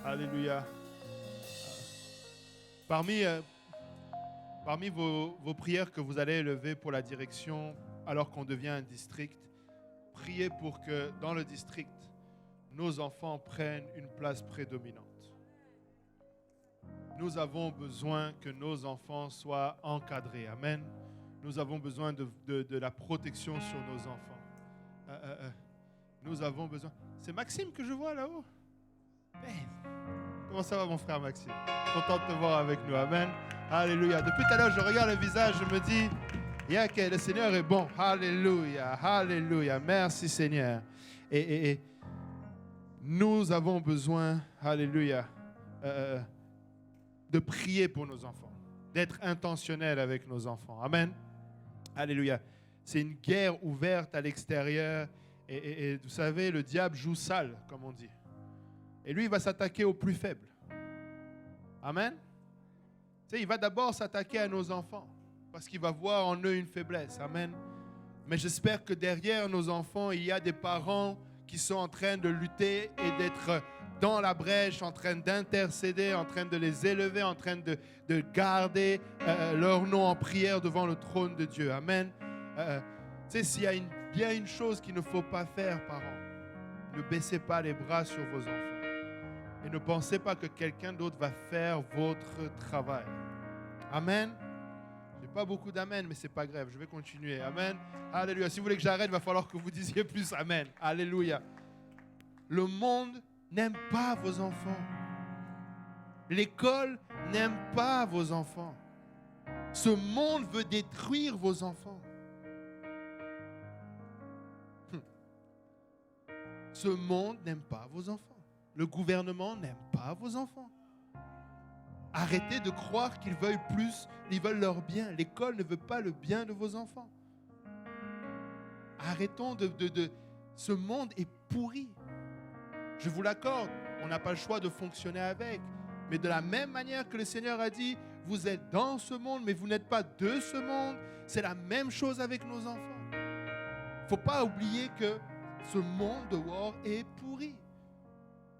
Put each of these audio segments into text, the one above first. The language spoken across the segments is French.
Alléluia. Parmi, parmi vos prières que vous allez élever pour la direction, alors qu'on devient un district, priez pour que dans le district, nos enfants prennent une place prédominante. Nous avons besoin que nos enfants soient encadrés. Amen. Nous avons besoin de la protection sur nos enfants. Nous avons besoin... C'est Maxime que je vois là-haut. Ben, comment ça va mon frère Maxime? Content de te voir avec nous. Amen. Alléluia. Depuis tout à l'heure, je regarde le visage, je me dis, que le Seigneur est bon. Alléluia. Alléluia. Merci Seigneur. Et nous avons besoin, alléluia, de prier pour nos enfants, d'être intentionnels avec nos enfants. Amen. Alléluia. C'est une guerre ouverte à l'extérieur. Et vous savez, le diable joue sale, comme on dit. Et lui, il va s'attaquer aux plus faibles. Amen. Tu sais, il va d'abord s'attaquer à nos enfants parce qu'il va voir en eux une faiblesse. Amen. Mais j'espère que derrière nos enfants, il y a des parents qui sont en train de lutter et d'être dans la brèche, en train d'intercéder, en train de les élever, en train de garder leur nom en prière devant le trône de Dieu. Amen. Tu sais, s'il y a bien une chose qu'il ne faut pas faire, parents, ne baissez pas les bras sur vos enfants. Et ne pensez pas que quelqu'un d'autre va faire votre travail. Amen. Je n'ai pas beaucoup d'amen, mais ce n'est pas grave. Je vais continuer. Amen. Alléluia. Si vous voulez que j'arrête, il va falloir que vous disiez plus amen. Alléluia. Le monde n'aime pas vos enfants. L'école n'aime pas vos enfants. Ce monde veut détruire vos enfants. Ce monde n'aime pas vos enfants. Le gouvernement n'aime pas vos enfants. Arrêtez de croire qu'ils veulent plus, ils veulent leur bien. L'école ne veut pas le bien de vos enfants. Arrêtons ce monde est pourri. Je vous l'accorde, on n'a pas le choix de fonctionner avec. Mais de la même manière que le Seigneur a dit, vous êtes dans ce monde, mais vous n'êtes pas de ce monde. C'est la même chose avec nos enfants. Il ne faut pas oublier que ce monde dehors est pourri.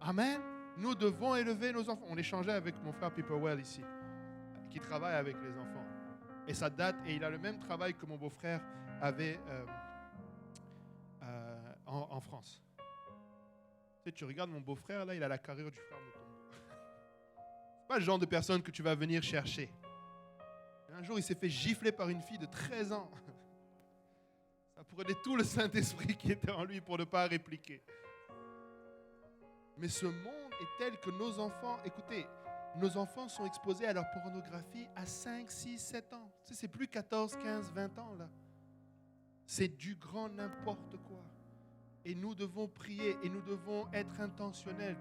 Amen. Nous devons élever nos enfants. On échangeait avec mon frère Pipperwell ici, qui travaille avec les enfants. Et ça date, et il a le même travail que mon beau-frère avait en France. Tu sais, tu regardes mon beau-frère, là, il a la carrure du frère Mouton. C'est pas le genre de personne que tu vas venir chercher. Un jour, il s'est fait gifler par une fille de 13 ans. Ça prenait tout le Saint-Esprit qui était en lui pour ne pas répliquer. Mais ce monde est tel que nos enfants, écoutez, nos enfants sont exposés à leur pornographie à 5, 6, 7 ans. Tu sais, c'est plus 14, 15, 20 ans là. C'est du grand n'importe quoi. Et nous devons prier et nous devons être intentionnels.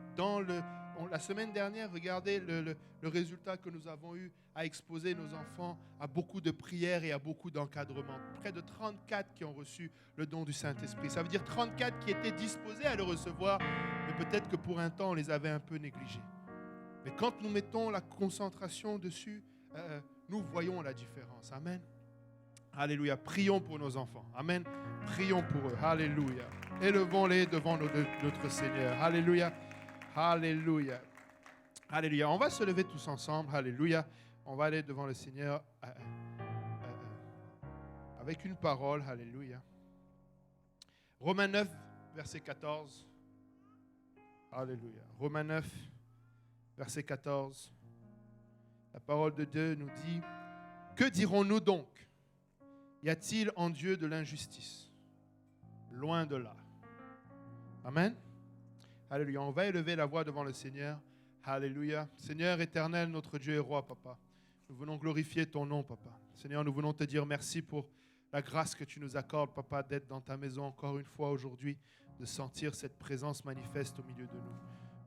La semaine dernière, regardez le résultat que nous avons eu à exposer nos enfants à beaucoup de prières et à beaucoup d'encadrement. Près de 34 qui ont reçu le don du Saint-Esprit. Ça veut dire 34 qui étaient disposés à le recevoir, mais peut-être que pour un temps, on les avait un peu négligés. Mais quand nous mettons la concentration dessus, nous voyons la différence. Amen. Alléluia. Prions pour nos enfants. Amen. Prions pour eux. Alléluia. Élevons-les devant notre Seigneur. Alléluia. Alléluia. Alléluia. On va se lever tous ensemble. Alléluia. On va aller devant le Seigneur avec une parole. Alléluia. Romains 9, verset 14. Alléluia. Romains 9, verset 14. La parole de Dieu nous dit, que dirons-nous donc? Y a-t-il en Dieu de l'injustice? Loin de là. Amen. Alléluia. On va élever la voix devant le Seigneur. Alléluia. Seigneur éternel, notre Dieu et roi, papa. Nous venons glorifier ton nom, papa. Seigneur, nous venons te dire merci pour la grâce que tu nous accordes, papa, d'être dans ta maison encore une fois aujourd'hui, de sentir cette présence manifeste au milieu de nous.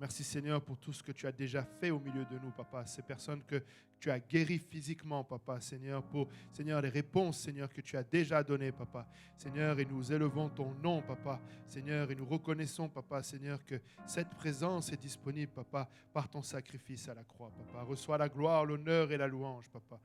Merci Seigneur pour tout ce que tu as déjà fait au milieu de nous, papa. Ces personnes que tu as guéries physiquement, papa. Seigneur, pour Seigneur, les réponses, Seigneur, que tu as déjà données, papa. Seigneur, et nous élevons ton nom, papa. Seigneur, et nous reconnaissons, papa, Seigneur, que cette présence est disponible, papa, par ton sacrifice à la croix, papa. Reçois la gloire, l'honneur et la louange, papa.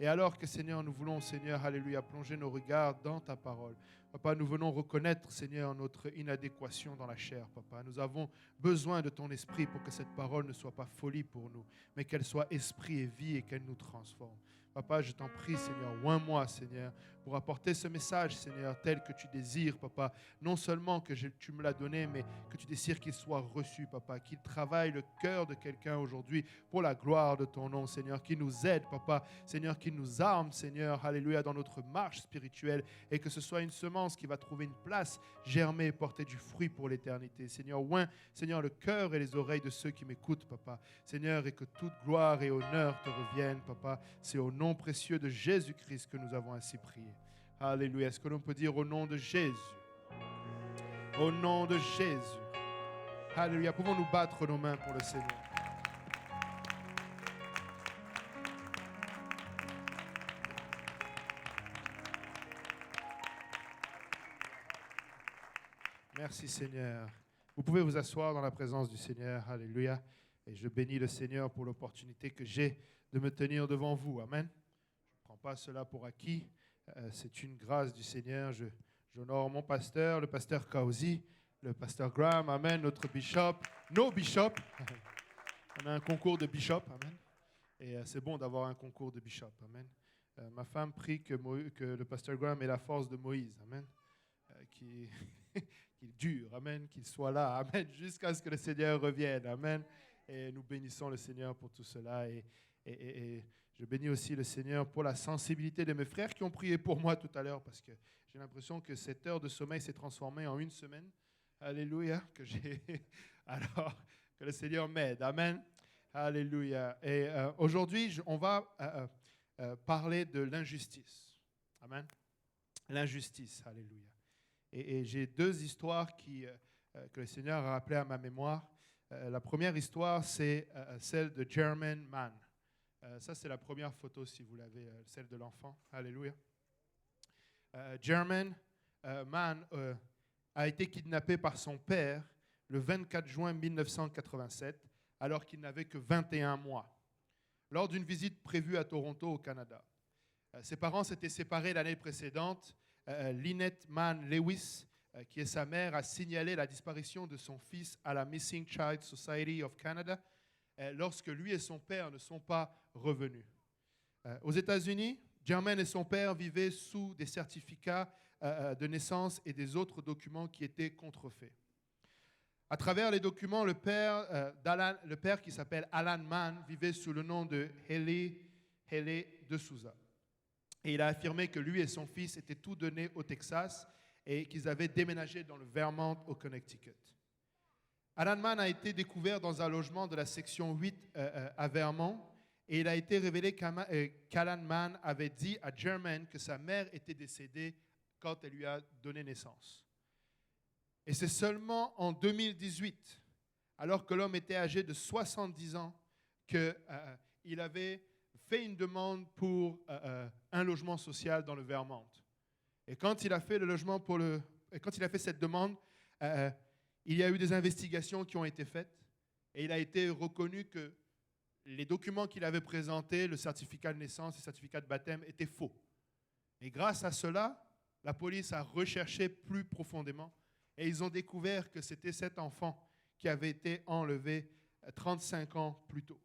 Et alors que, Seigneur, nous voulons, Seigneur, alléluia, plonger nos regards dans ta parole. Papa, nous venons reconnaître, Seigneur, notre inadéquation dans la chair, Papa. Nous avons besoin de ton esprit pour que cette parole ne soit pas folie pour nous, mais qu'elle soit esprit et vie et qu'elle nous transforme. Papa, je t'en prie, Seigneur, oins-moi, Seigneur, pour apporter ce message, Seigneur, tel que tu désires, Papa. Non seulement que tu me l'as donné, mais que tu désires qu'il soit reçu, Papa. Qu'il travaille le cœur de quelqu'un aujourd'hui pour la gloire de ton nom, Seigneur. Qu'il nous aide, Papa. Seigneur, qu'il nous arme, Seigneur, alléluia, dans notre marche spirituelle. Et que ce soit une semence qui va trouver une place, germer et porter du fruit pour l'éternité. Seigneur, oins, Seigneur, le cœur et les oreilles de ceux qui m'écoutent, Papa. Seigneur, et que toute gloire et honneur te reviennent, Papa. C'est au nom précieux de Jésus-Christ que nous avons ainsi prié. Alléluia. Est-ce que l'on peut dire au nom de Jésus? Au nom de Jésus. Alléluia. Pouvons-nous battre nos mains pour le Seigneur? Merci Seigneur. Vous pouvez vous asseoir dans la présence du Seigneur. Alléluia. Et je bénis le Seigneur pour l'opportunité que j'ai de me tenir devant vous. Amen. Je ne prends pas cela pour acquis. C'est une grâce du Seigneur. J'honore mon pasteur, le pasteur Kauzi, le pasteur Graham, amen, notre bishop, nos bishops. On a un concours de bishop, amen. Et c'est bon d'avoir un concours de bishop, amen. Ma femme prie que le pasteur Graham ait la force de Moïse, amen. Qu'il dure, amen, qu'il soit là, amen, jusqu'à ce que le Seigneur revienne, amen. Et nous bénissons le Seigneur pour tout cela. Et je bénis aussi le Seigneur pour la sensibilité de mes frères qui ont prié pour moi tout à l'heure, parce que j'ai l'impression que cette heure de sommeil s'est transformée en une semaine. Alléluia. Alors, que le Seigneur m'aide. Amen. Alléluia. Et aujourd'hui, on va parler de l'injustice. Amen. L'injustice. Alléluia. Et j'ai deux histoires que le Seigneur a rappelées à ma mémoire. La première histoire, c'est celle de German Mann. Ça, c'est la première photo, si vous l'avez, celle de l'enfant. Alléluia. German Mann a été kidnappé par son père le 24 juin 1987, alors qu'il n'avait que 21 mois, lors d'une visite prévue à Toronto, au Canada. Ses parents s'étaient séparés l'année précédente. Lynette Mann Lewis, qui est sa mère, a signalé la disparition de son fils à la Missing Child Society of Canada lorsque lui et son père ne sont pas revenus. Aux États-Unis, Germaine et son père vivaient sous des certificats de naissance et des autres documents qui étaient contrefaits. À travers les documents, le père qui s'appelle Alan Mann vivait sous le nom de Haley de Souza. Et il a affirmé que lui et son fils étaient tous donnés au Texas et qu'ils avaient déménagé dans le Vermont au Connecticut. Alan Mann a été découvert dans un logement de la section 8 à Vermont et il a été révélé qu'Alan Mann avait dit à Germaine que sa mère était décédée quand elle lui a donné naissance. Et c'est seulement en 2018, alors que l'homme était âgé de 70 ans, qu'il avait fait une demande pour un logement social dans le Vermont. Et quand il a fait cette demande, il y a eu des investigations qui ont été faites et il a été reconnu que les documents qu'il avait présentés, le certificat de naissance et le certificat de baptême, étaient faux. Et grâce à cela, la police a recherché plus profondément et ils ont découvert que c'était cet enfant qui avait été enlevé 35 ans plus tôt.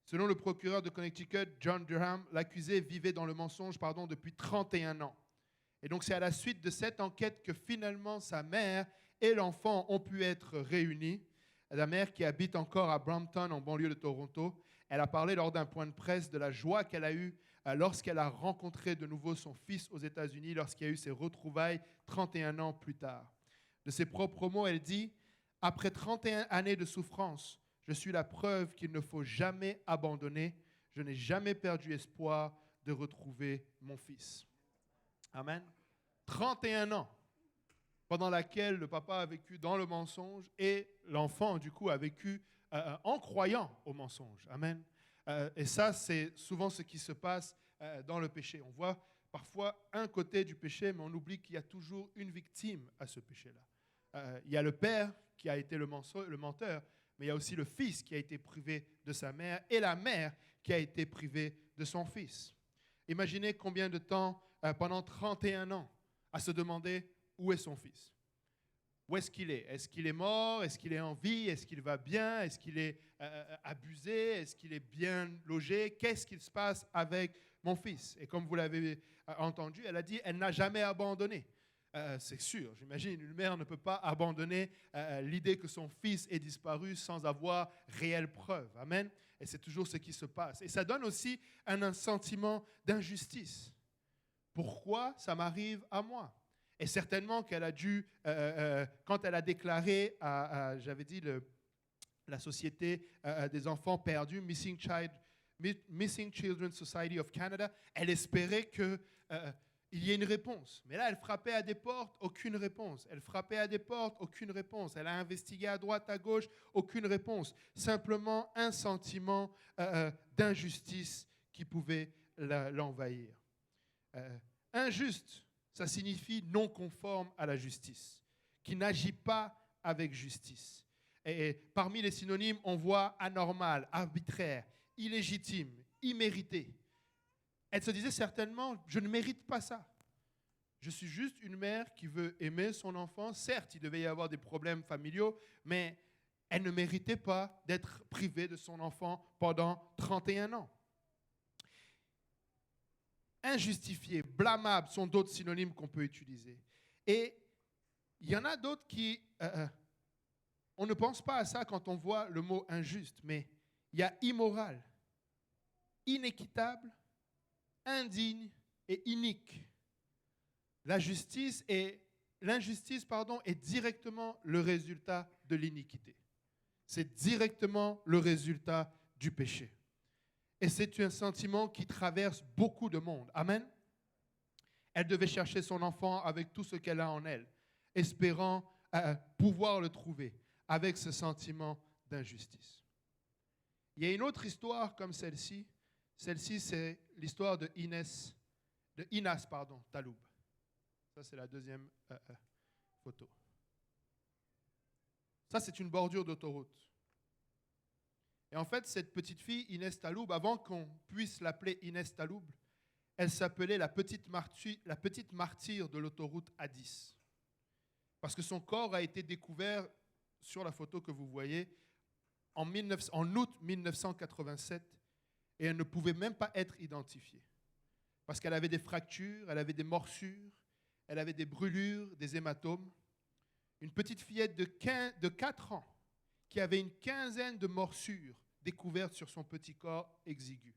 Selon le procureur de Connecticut, John Durham, l'accusé vivait dans le mensonge depuis 31 ans. Et donc c'est à la suite de cette enquête que finalement sa mère et l'enfant ont pu être réunis. La mère qui habite encore à Brampton, en banlieue de Toronto, elle a parlé lors d'un point de presse de la joie qu'elle a eue lorsqu'elle a rencontré de nouveau son fils aux États-Unis, lorsqu'il y a eu ses retrouvailles 31 ans plus tard. De ses propres mots, elle dit « Après 31 années de souffrance, je suis la preuve qu'il ne faut jamais abandonner. Je n'ai jamais perdu espoir de retrouver mon fils. » Amen. 31 ans pendant laquelle le papa a vécu dans le mensonge et l'enfant, du coup, a vécu en croyant au mensonge. Amen. Et ça, c'est souvent ce qui se passe dans le péché. On voit parfois un côté du péché, mais on oublie qu'il y a toujours une victime à ce péché-là. Il y a le père qui a été le menteur, mais il y a aussi le fils qui a été privé de sa mère et la mère qui a été privée de son fils. Imaginez combien de temps, pendant 31 ans, à se demander où est son fils. Où est-ce qu'il est? Est-ce qu'il est mort? Est-ce qu'il est en vie? Est-ce qu'il va bien? Est-ce qu'il est abusé? Est-ce qu'il est bien logé? Qu'est-ce qu'il se passe avec mon fils? Et comme vous l'avez entendu, elle a dit, elle n'a jamais abandonné. C'est sûr, j'imagine, une mère ne peut pas abandonner l'idée que son fils est disparu sans avoir réelle preuve. Amen. Et c'est toujours ce qui se passe. Et ça donne aussi un sentiment d'injustice. Pourquoi ça m'arrive à moi? Et certainement qu'elle a dû, quand elle a déclaré j'avais dit, la Société des enfants perdus, Missing Children Society of Canada, elle espérait qu'il y ait une réponse. Mais là, elle frappait à des portes, aucune réponse. Elle frappait à des portes, aucune réponse. Elle a investigué à droite, à gauche, aucune réponse. Simplement un sentiment d'injustice qui pouvait l'envahir. Injuste, ça signifie non conforme à la justice, qui n'agit pas avec justice. Et parmi les synonymes, on voit anormal, arbitraire, illégitime, immérité. Elle se disait certainement, je ne mérite pas ça. Je suis juste une mère qui veut aimer son enfant. Certes, il devait y avoir des problèmes familiaux, mais elle ne méritait pas d'être privée de son enfant pendant 31 ans. Injustifié, blâmable sont d'autres synonymes qu'on peut utiliser. Et il y en a d'autres qui... on ne pense pas à ça quand on voit le mot injuste, mais il y a immoral, inéquitable, indigne et inique. L'injustice est directement le résultat de l'iniquité. C'est directement le résultat du péché. Et c'est un sentiment qui traverse beaucoup de monde. Amen. Elle devait chercher son enfant avec tout ce qu'elle a en elle, espérant pouvoir le trouver avec ce sentiment d'injustice. Il y a une autre histoire comme celle-ci. Celle-ci, c'est l'histoire de Inas Taloub. Ça, c'est la deuxième photo. Ça, c'est une bordure d'autoroute. Et en fait, cette petite fille, Inès Taloub, avant qu'on puisse l'appeler Inès Taloub, elle s'appelait la petite martyre de l'autoroute A10. Parce que son corps a été découvert sur la photo que vous voyez en août 1987 et elle ne pouvait même pas être identifiée. Parce qu'elle avait des fractures, elle avait des morsures, elle avait des brûlures, des hématomes. Une petite fillette de 4 ans qui avait une quinzaine de morsures découvertes sur son petit corps exigu.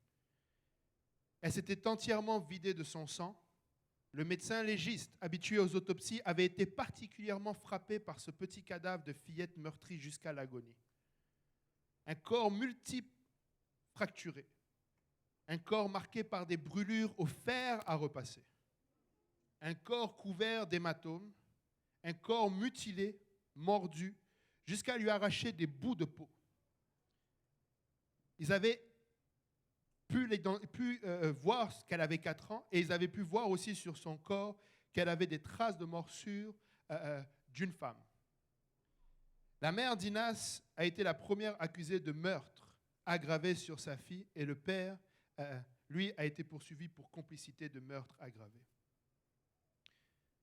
Elle s'était entièrement vidée de son sang. Le médecin légiste, habitué aux autopsies, avait été particulièrement frappé par ce petit cadavre de fillette meurtrie jusqu'à l'agonie. Un corps multiple fracturé. Un corps marqué par des brûlures au fer à repasser. Un corps couvert d'hématomes. Un corps mutilé, mordu, jusqu'à lui arracher des bouts de peau. Ils avaient pu voir qu'elle avait 4 ans et ils avaient pu voir aussi sur son corps qu'elle avait des traces de morsure d'une femme. La mère d'Inas a été la première accusée de meurtre aggravé sur sa fille et le père, lui, a été poursuivi pour complicité de meurtre aggravé.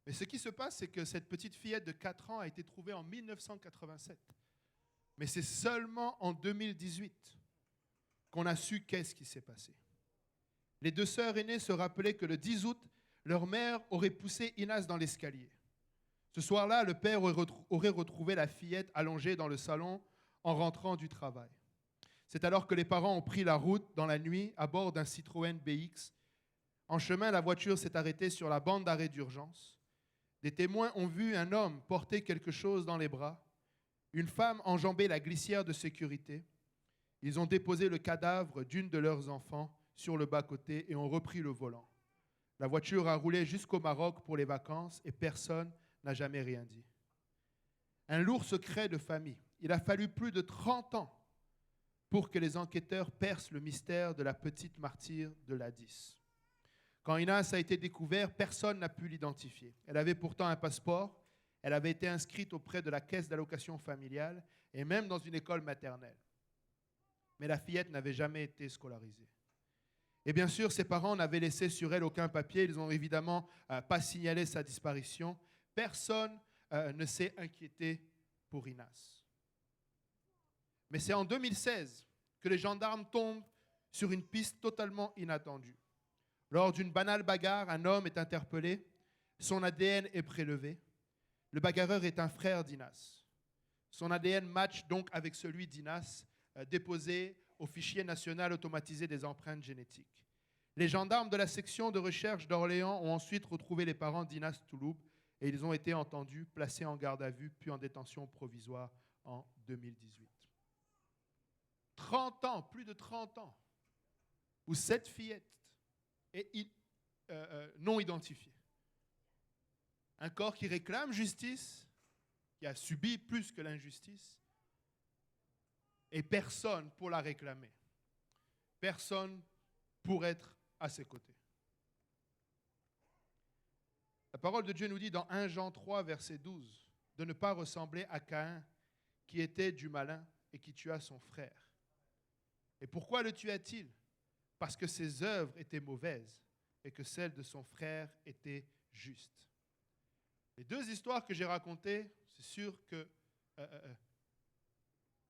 Mais ce qui se passe, c'est que cette petite fillette de 4 ans a été trouvée en 1987. Mais c'est seulement en 2018 qu'on a su qu'est-ce qui s'est passé. Les 2 sœurs aînées se rappelaient que le 10 août, leur mère aurait poussé Inas dans l'escalier. Ce soir-là, le père aurait retrouvé la fillette allongée dans le salon en rentrant du travail. C'est alors que les parents ont pris la route dans la nuit à bord d'un Citroën BX. En chemin, la voiture s'est arrêtée sur la bande d'arrêt d'urgence. Des témoins ont vu un homme porter quelque chose dans les bras, une femme enjamber la glissière de sécurité. Ils ont déposé le cadavre d'une de leurs enfants sur le bas-côté et ont repris le volant. La voiture a roulé jusqu'au Maroc pour les vacances et personne n'a jamais rien dit. Un lourd secret de famille. Il a fallu plus de 30 ans pour que les enquêteurs percent le mystère de la petite martyre de l'A10. Quand Inas a été découverte, personne n'a pu l'identifier. Elle avait pourtant un passeport, elle avait été inscrite auprès de la caisse d'allocation familiale et même dans une école maternelle. Mais la fillette n'avait jamais été scolarisée. Et bien sûr, ses parents n'avaient laissé sur elle aucun papier. Ils n'ont évidemment pas signalé sa disparition. Personne ne s'est inquiété pour Inas. Mais c'est en 2016 que les gendarmes tombent sur une piste totalement inattendue. Lors d'une banale bagarre, un homme est interpellé. Son ADN est prélevé. Le bagarreur est un frère d'Inas. Son ADN match donc avec celui d'Inas, déposé au fichier national automatisé des empreintes génétiques. Les gendarmes de la section de recherche d'Orléans ont ensuite retrouvé les parents d'Inas Touloub et ils ont été entendus, placés en garde à vue, puis en détention provisoire en 2018. 30 ans, plus de 30 ans, où cette fillette est non identifiée. Un corps qui réclame justice, qui a subi plus que l'injustice, et personne pour la réclamer. Personne pour être à ses côtés. La parole de Dieu nous dit dans 1 Jean 3, verset 12, de ne pas ressembler à Caïn, qui était du malin et qui tua son frère. Et pourquoi le tua-t-il? Parce que ses œuvres étaient mauvaises et que celles de son frère étaient justes. Les deux histoires que j'ai racontées, c'est sûr que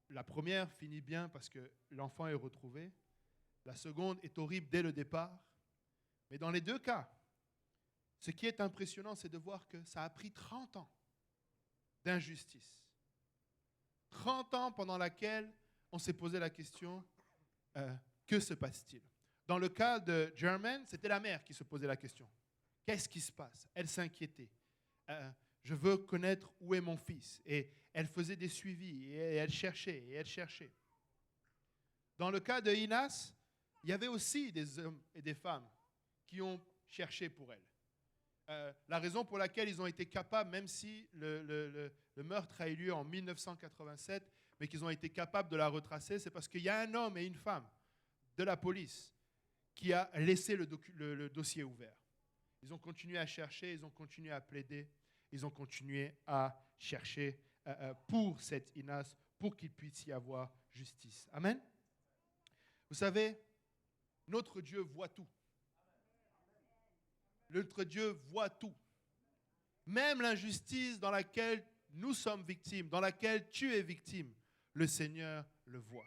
la première finit bien parce que l'enfant est retrouvé. La seconde est horrible dès le départ. Mais dans les deux cas, ce qui est impressionnant, c'est de voir que ça a pris 30 ans d'injustice. 30 ans pendant laquelle on s'est posé la question, que se passe-t-il? Dans le cas de Germaine, c'était la mère qui se posait la question. Qu'est-ce qui se passe? Elle s'inquiétait. Je veux connaître où est mon fils. Et elle faisait des suivis, et elle cherchait. Dans le cas de Inas, il y avait aussi des hommes et des femmes qui ont cherché pour elle. La raison pour laquelle ils ont été capables, même si le meurtre a eu lieu en 1987, mais qu'ils ont été capables de la retracer, c'est parce qu'il y a un homme et une femme de la police qui a laissé le dossier ouvert. Ils ont continué à chercher, ils ont continué à plaider, ils ont continué à chercher pour cette Inas, pour qu'il puisse y avoir justice. Amen. Vous savez, notre Dieu voit tout. Notre Dieu voit tout. Même l'injustice dans laquelle nous sommes victimes, dans laquelle tu es victime, le Seigneur le voit.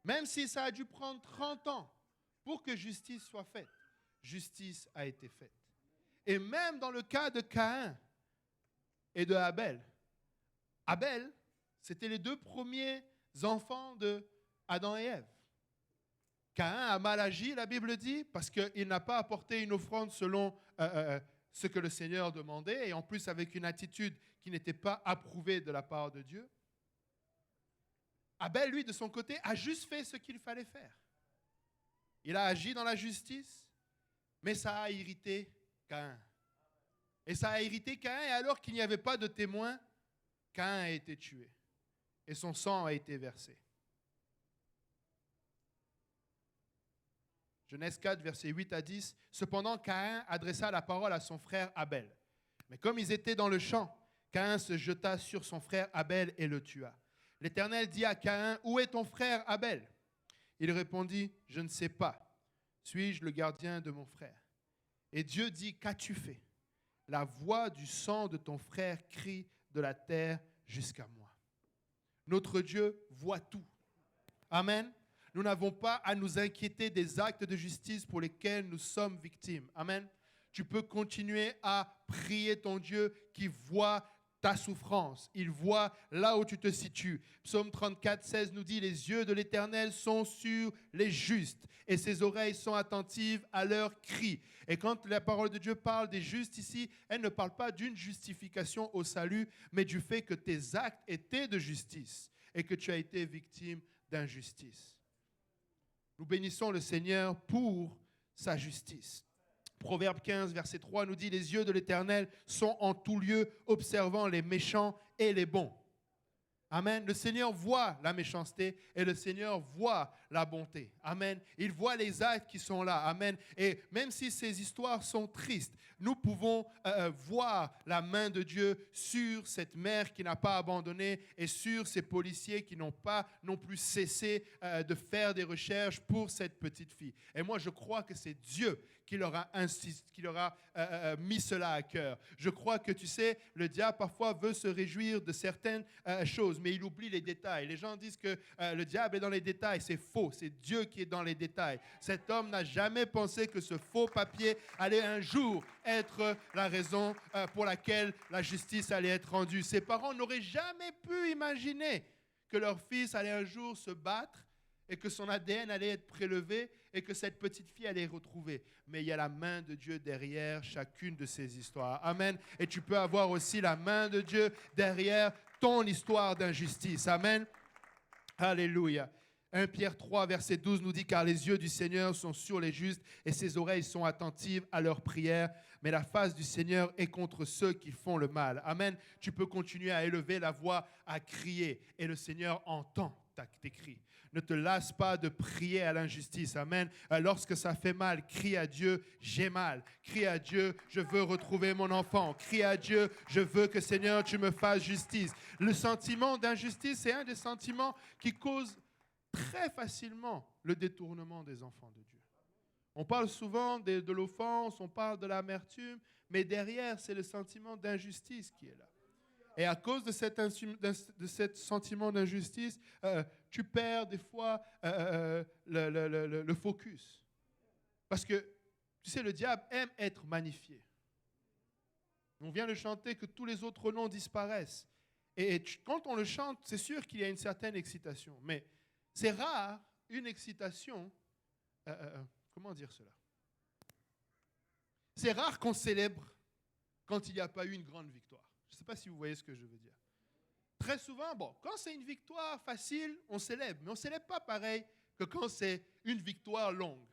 Même si ça a dû prendre 30 ans pour que justice soit faite, justice a été faite. Et même dans le cas de Caïn et de Abel, Abel, c'était les deux premiers enfants de Adam et Ève. Caïn a mal agi, la Bible dit, parce qu'il n'a pas apporté une offrande selon ce que le Seigneur demandait, et en plus avec une attitude qui n'était pas approuvée de la part de Dieu. Abel, lui, de son côté, a juste fait ce qu'il fallait faire. Il a agi dans la justice, mais ça a irrité Caïn. Et ça a irrité Caïn, et alors qu'il n'y avait pas de témoin, Caïn a été tué. Et son sang a été versé. Genèse 4, versets 8 à 10. Cependant, Caïn adressa la parole à son frère Abel. Mais comme ils étaient dans le champ, Caïn se jeta sur son frère Abel et le tua. L'Éternel dit à Caïn, « Où est ton frère Abel ?» Il répondit, « Je ne sais pas. Suis-je le gardien de mon frère ?» Et Dieu dit, « Qu'as-tu fait ? La voix du sang de ton frère crie de la terre jusqu'à moi. » Notre Dieu voit tout. Amen. Nous n'avons pas à nous inquiéter des actes de justice pour lesquels nous sommes victimes. Amen. Tu peux continuer à prier ton Dieu qui voit ta souffrance. Il voit là où tu te situes. Psaume 34, 16 nous dit, « Les yeux de l'Éternel sont sur les justes et ses oreilles sont attentives à leurs cris. » Et quand la parole de Dieu parle des justes ici, elle ne parle pas d'une justification au salut, mais du fait que tes actes étaient de justice et que tu as été victime d'injustice. Nous bénissons le Seigneur pour sa justice. Proverbe 15, verset 3 nous dit, « Les yeux de l'Éternel sont en tout lieu, observant les méchants et les bons. » Amen. Le Seigneur voit la méchanceté et le Seigneur voit la bonté. Amen. Il voit les actes qui sont là. Amen. Et même si ces histoires sont tristes, nous pouvons voir la main de Dieu sur cette mère qui n'a pas abandonné et sur ces policiers qui n'ont pas non plus cessé de faire des recherches pour cette petite fille. Et moi, je crois que c'est Dieu qui leur a mis cela à cœur. Je crois que, tu sais, le diable parfois veut se réjouir de certaines choses, mais il oublie les détails. Les gens disent que le diable est dans les détails. C'est faux. C'est Dieu qui est dans les détails. Cet homme n'a jamais pensé que ce faux papier allait un jour être la raison pour laquelle la justice allait être rendue. Ses parents n'auraient jamais pu imaginer que leur fils allait un jour se battre et que son ADN allait être prélevé et que cette petite fille allait retrouver. Mais il y a la main de Dieu derrière chacune de ces histoires. Amen. Et tu peux avoir aussi la main de Dieu derrière ton histoire d'injustice. Amen. Alléluia. 1 Pierre 3, verset 12 nous dit « Car les yeux du Seigneur sont sur les justes et ses oreilles sont attentives à leurs prières. Mais la face du Seigneur est contre ceux qui font le mal. » Amen. Tu peux continuer à élever la voix, à crier et le Seigneur entend tes cris. Ne te lasse pas de prier à l'injustice. Amen. Lorsque ça fait mal, crie à Dieu, j'ai mal. Crie à Dieu, je veux retrouver mon enfant. Crie à Dieu, je veux que Seigneur, tu me fasses justice. Le sentiment d'injustice, c'est un des sentiments qui cause très facilement le détournement des enfants de Dieu. On parle souvent de l'offense, on parle de l'amertume, mais derrière, c'est le sentiment d'injustice qui est là. Et à cause de cet sentiment d'injustice, tu perds des fois le focus. Parce que, tu sais, le diable aime être magnifié. On vient de chanter que tous les autres noms disparaissent. Et quand on le chante, c'est sûr qu'il y a une certaine excitation. Mais c'est rare une excitation. Comment dire cela? C'est rare qu'on célèbre quand il n'y a pas eu une grande victoire. Je ne sais pas si vous voyez ce que je veux dire. Très souvent, quand c'est une victoire facile, on célèbre. Mais on ne célèbre pas pareil que quand c'est une victoire longue.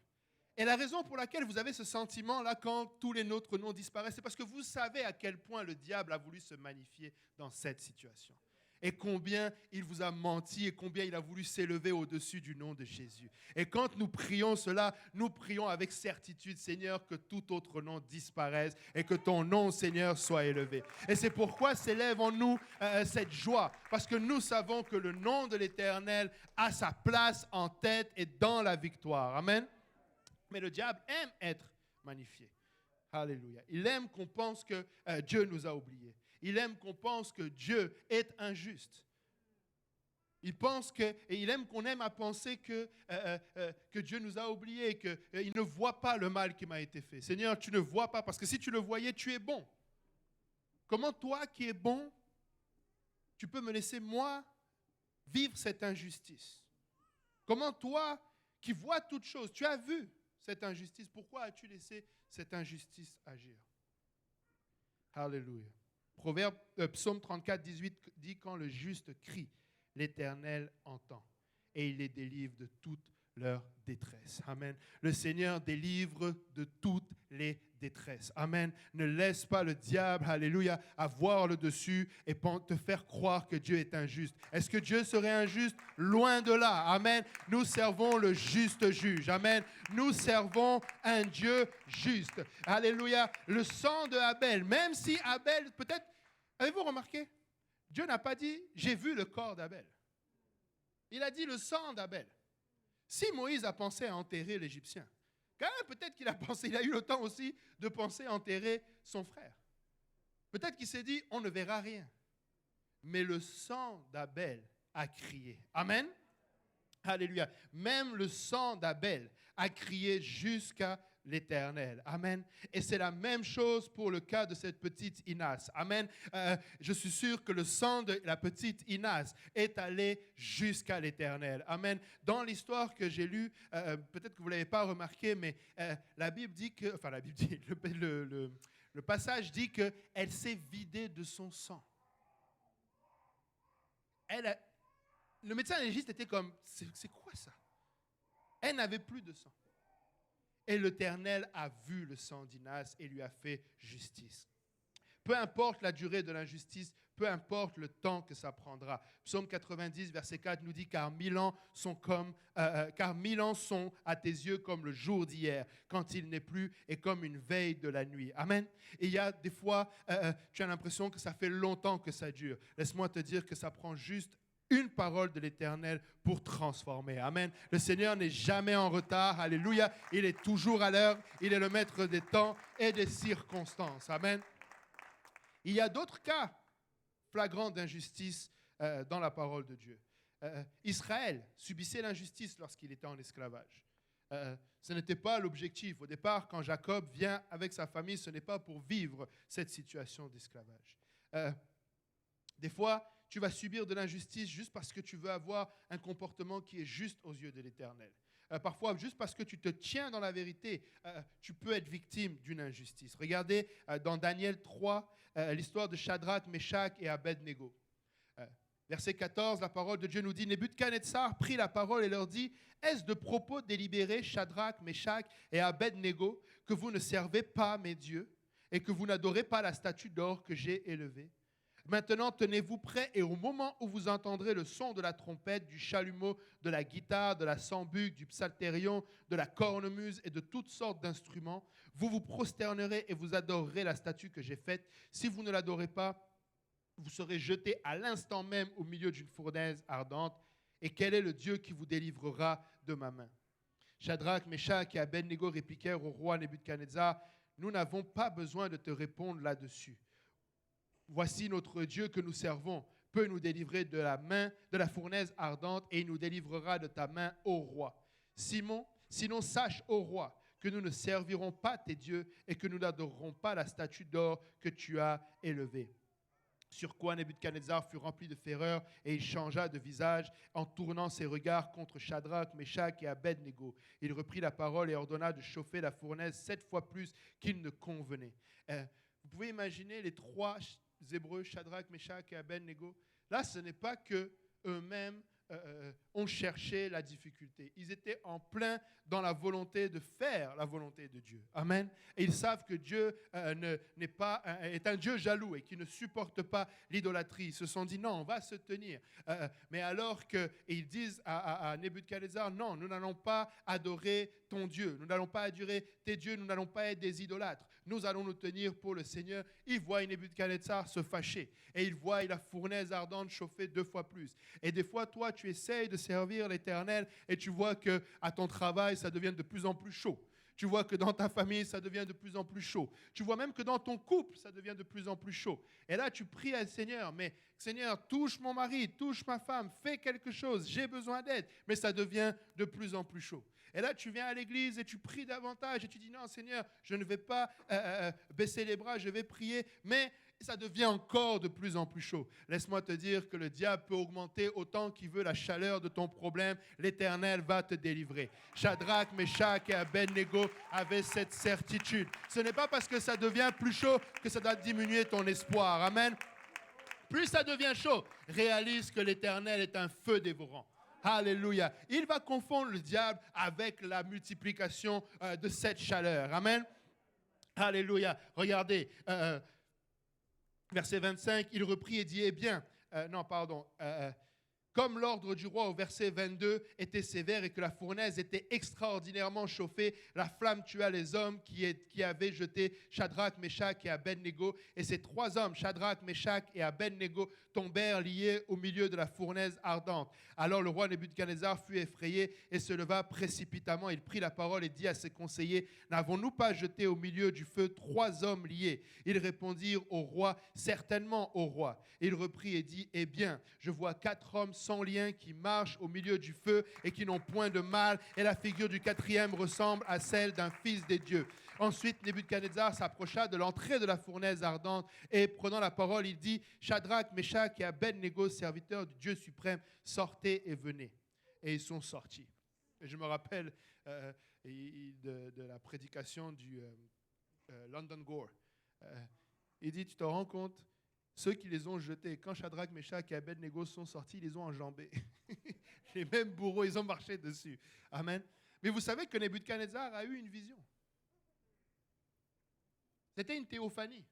Et la raison pour laquelle vous avez ce sentiment-là quand tous les autres noms disparaissent, c'est parce que vous savez à quel point le diable a voulu se magnifier dans cette situation. Et combien il vous a menti et combien il a voulu s'élever au-dessus du nom de Jésus. Et quand nous prions cela, nous prions avec certitude, Seigneur, que tout autre nom disparaisse et que ton nom, Seigneur, soit élevé. Et c'est pourquoi s'élève en nous cette joie, parce que nous savons que le nom de l'Éternel a sa place en tête et dans la victoire. Amen. Mais le diable aime être magnifié. Alléluia. Il aime qu'on pense que Dieu nous a oubliés. Il aime qu'on pense que Dieu est injuste. Il aime qu'on aime à penser que Dieu nous a oubliés, qu'il ne voit pas le mal qui m'a été fait. Seigneur, tu ne vois pas, parce que si tu le voyais, tu es bon. Comment toi qui es bon, tu peux me laisser moi vivre cette injustice? Comment toi qui vois toutes choses, tu as vu cette injustice, pourquoi as-tu laissé cette injustice agir? Alléluia. Psaume 34, 18 dit « Quand le juste crie, l'Éternel entend et il les délivre de toute leur détresse. » Amen. Le Seigneur délivre de toutes les détresses. Amen. Ne laisse pas le diable, alléluia, avoir le dessus et te faire croire que Dieu est injuste. Est-ce que Dieu serait injuste? Loin de là. Amen. Nous servons le juste juge. Amen. Nous servons un Dieu juste. Alléluia. Le sang de Abel, même si Abel, peut-être, avez-vous remarqué? Dieu n'a pas dit « j'ai vu le corps d'Abel ». Il a dit le sang d'Abel. Si Moïse a pensé à enterrer l'Égyptien, quand même peut-être qu'il a pensé, il a eu le temps aussi de penser à enterrer son frère. Peut-être qu'il s'est dit, on ne verra rien. Mais le sang d'Abel a crié. Amen. Alléluia. Même le sang d'Abel a crié jusqu'à l'Éternel. Amen. Et c'est la même chose pour le cas de cette petite Inas. Amen. Je suis sûr que le sang de la petite Inas est allé jusqu'à l'Éternel. Amen. Dans l'histoire que j'ai lue, peut-être que vous ne l'avez pas remarqué, mais la Bible dit que, enfin la Bible dit, le passage dit qu'elle s'est vidée de son sang. Le médecin légiste était comme, c'est quoi ça? Elle n'avait plus de sang. Et l'Éternel a vu le sang d'Inas et lui a fait justice. Peu importe la durée de l'injustice, peu importe le temps que ça prendra. Psaume 90, verset 4 nous dit « Car 1000 ans sont à tes yeux comme le jour d'hier, quand il n'est plus, et comme une veille de la nuit. » Amen. Et il y a des fois, tu as l'impression que ça fait longtemps que ça dure. Laisse-moi te dire que ça prend juste une parole de l'Éternel pour transformer. Amen. Le Seigneur n'est jamais en retard. Alléluia. Il est toujours à l'heure. Il est le maître des temps et des circonstances. Amen. Il y a d'autres cas flagrants d'injustice dans la parole de Dieu. Israël subissait l'injustice lorsqu'il était en esclavage. Ce n'était pas l'objectif. Au départ, quand Jacob vient avec sa famille, ce n'est pas pour vivre cette situation d'esclavage. Des fois, tu vas subir de l'injustice juste parce que tu veux avoir un comportement qui est juste aux yeux de l'Éternel. Parfois, juste parce que tu te tiens dans la vérité, tu peux être victime d'une injustice. Regardez dans Daniel 3, l'histoire de Shadrach, Meshach et Abed-Nego. Verset 14, la parole de Dieu nous dit « Nebuchadnezzar prit la parole et leur dit « Est-ce de propos délibérés, Shadrach, Meshach et Abed-Nego, que vous ne servez pas mes dieux et que vous n'adorez pas la statue d'or que j'ai élevée ? Maintenant, tenez-vous prêts et au moment où vous entendrez le son de la trompette, du chalumeau, de la guitare, de la sambuc, du psalterion, de la cornemuse et de toutes sortes d'instruments, vous vous prosternerez et vous adorerez la statue que j'ai faite. Si vous ne l'adorez pas, vous serez jetés à l'instant même au milieu d'une fournaise ardente. Et quel est le Dieu qui vous délivrera de ma main ?» Shadrach, Meshach et Abed-Nego répliquèrent au roi Nebuchadnezzar, « Nous n'avons pas besoin de te répondre là-dessus. Voici notre Dieu que nous servons peut nous délivrer de la main de la fournaise ardente et il nous délivrera de ta main, ô roi. Sinon, sache, ô roi, que nous ne servirons pas tes dieux et que nous n'adorerons pas la statue d'or que tu as élevée. » Sur quoi Nebuchadnezzar fut rempli de fureur et il changea de visage en tournant ses regards contre Shadrach, Meshach et Abed-Nego. Il reprit la parole et ordonna de chauffer la fournaise 7 fois plus qu'il ne convenait. Vous pouvez imaginer les 3 Hébreux, Shadrach, Meshach et Abed-Nego. Là, ce n'est pas que eux-mêmes ont cherché la difficulté. Ils étaient en plein dans la volonté de faire la volonté de Dieu. Amen. Et ils savent que Dieu est un Dieu jaloux et qui ne supporte pas l'idolâtrie. Ils se sont dit, non, on va se tenir. Mais alors qu'ils disent à Nebuchadnezzar, non, nous n'allons pas adorer ton Dieu. Nous n'allons pas adorer tes dieux. Nous n'allons pas être des idolâtres. Nous allons nous tenir pour le Seigneur. Ils voient Nebuchadnezzar se fâcher. Et ils voient la fournaise ardente chauffer 2 fois plus. Et des fois, toi, tu essayes de servir l'Éternel et tu vois qu'à ton travail, ça devient de plus en plus chaud. Tu vois que dans ta famille, ça devient de plus en plus chaud. Tu vois même que dans ton couple, ça devient de plus en plus chaud. Et là, tu pries à Seigneur, mais Seigneur, touche mon mari, touche ma femme, fais quelque chose, j'ai besoin d'aide. Mais ça devient de plus en plus chaud. Et là, tu viens à l'église et tu pries davantage et tu dis, non, Seigneur, je ne vais pas baisser les bras, je vais prier, mais ça devient encore de plus en plus chaud. Laisse-moi te dire que le diable peut augmenter autant qu'il veut la chaleur de ton problème. L'Éternel va te délivrer. Shadrach, Meshach et Abed-Nego avaient cette certitude. Ce n'est pas parce que ça devient plus chaud que ça doit diminuer ton espoir. Amen. Plus ça devient chaud, réalise que l'Éternel est un feu dévorant. Alléluia. Il va confondre le diable avec la multiplication de cette chaleur. Amen. Alléluia. Regardez, verset 25, il reprit et dit, eh bien, comme l'ordre du roi au verset 22 était sévère et que la fournaise était extraordinairement chauffée, la flamme tua les hommes qui avaient jeté Shadrach, Meshach et Abed-Nego. Et ces 3 hommes, Shadrach, Meshach et Abed-Nego, tombèrent liés au milieu de la fournaise ardente. Alors le roi Nebuchadnezzar fut effrayé et se leva précipitamment. Il prit la parole et dit à ses conseillers, « N'avons-nous pas jeté au milieu du feu 3 hommes liés ?» Ils répondirent au roi, « Certainement, au roi. » Il reprit et dit, « Eh bien, je vois 4 hommes sans lien qui marchent au milieu du feu et qui n'ont point de mal, et la figure du 4e ressemble à celle d'un fils des dieux. » Ensuite, Nebuchadnezzar s'approcha de l'entrée de la fournaise ardente et, prenant la parole, il dit, « Shadrach, Meshach et Abed-Nego, serviteurs du Dieu suprême, sortez et venez. » Et ils sont sortis. Et je me rappelle de la prédication du London Gore. Il dit, tu te rends compte, ceux qui les ont jetés, quand Shadrach, Meshach et Abed-Nego sont sortis, ils les ont enjambés. Les mêmes bourreaux, ils ont marché dessus. Amen. Mais vous savez que Nebuchadnezzar a eu une vision. C'était une théophanie.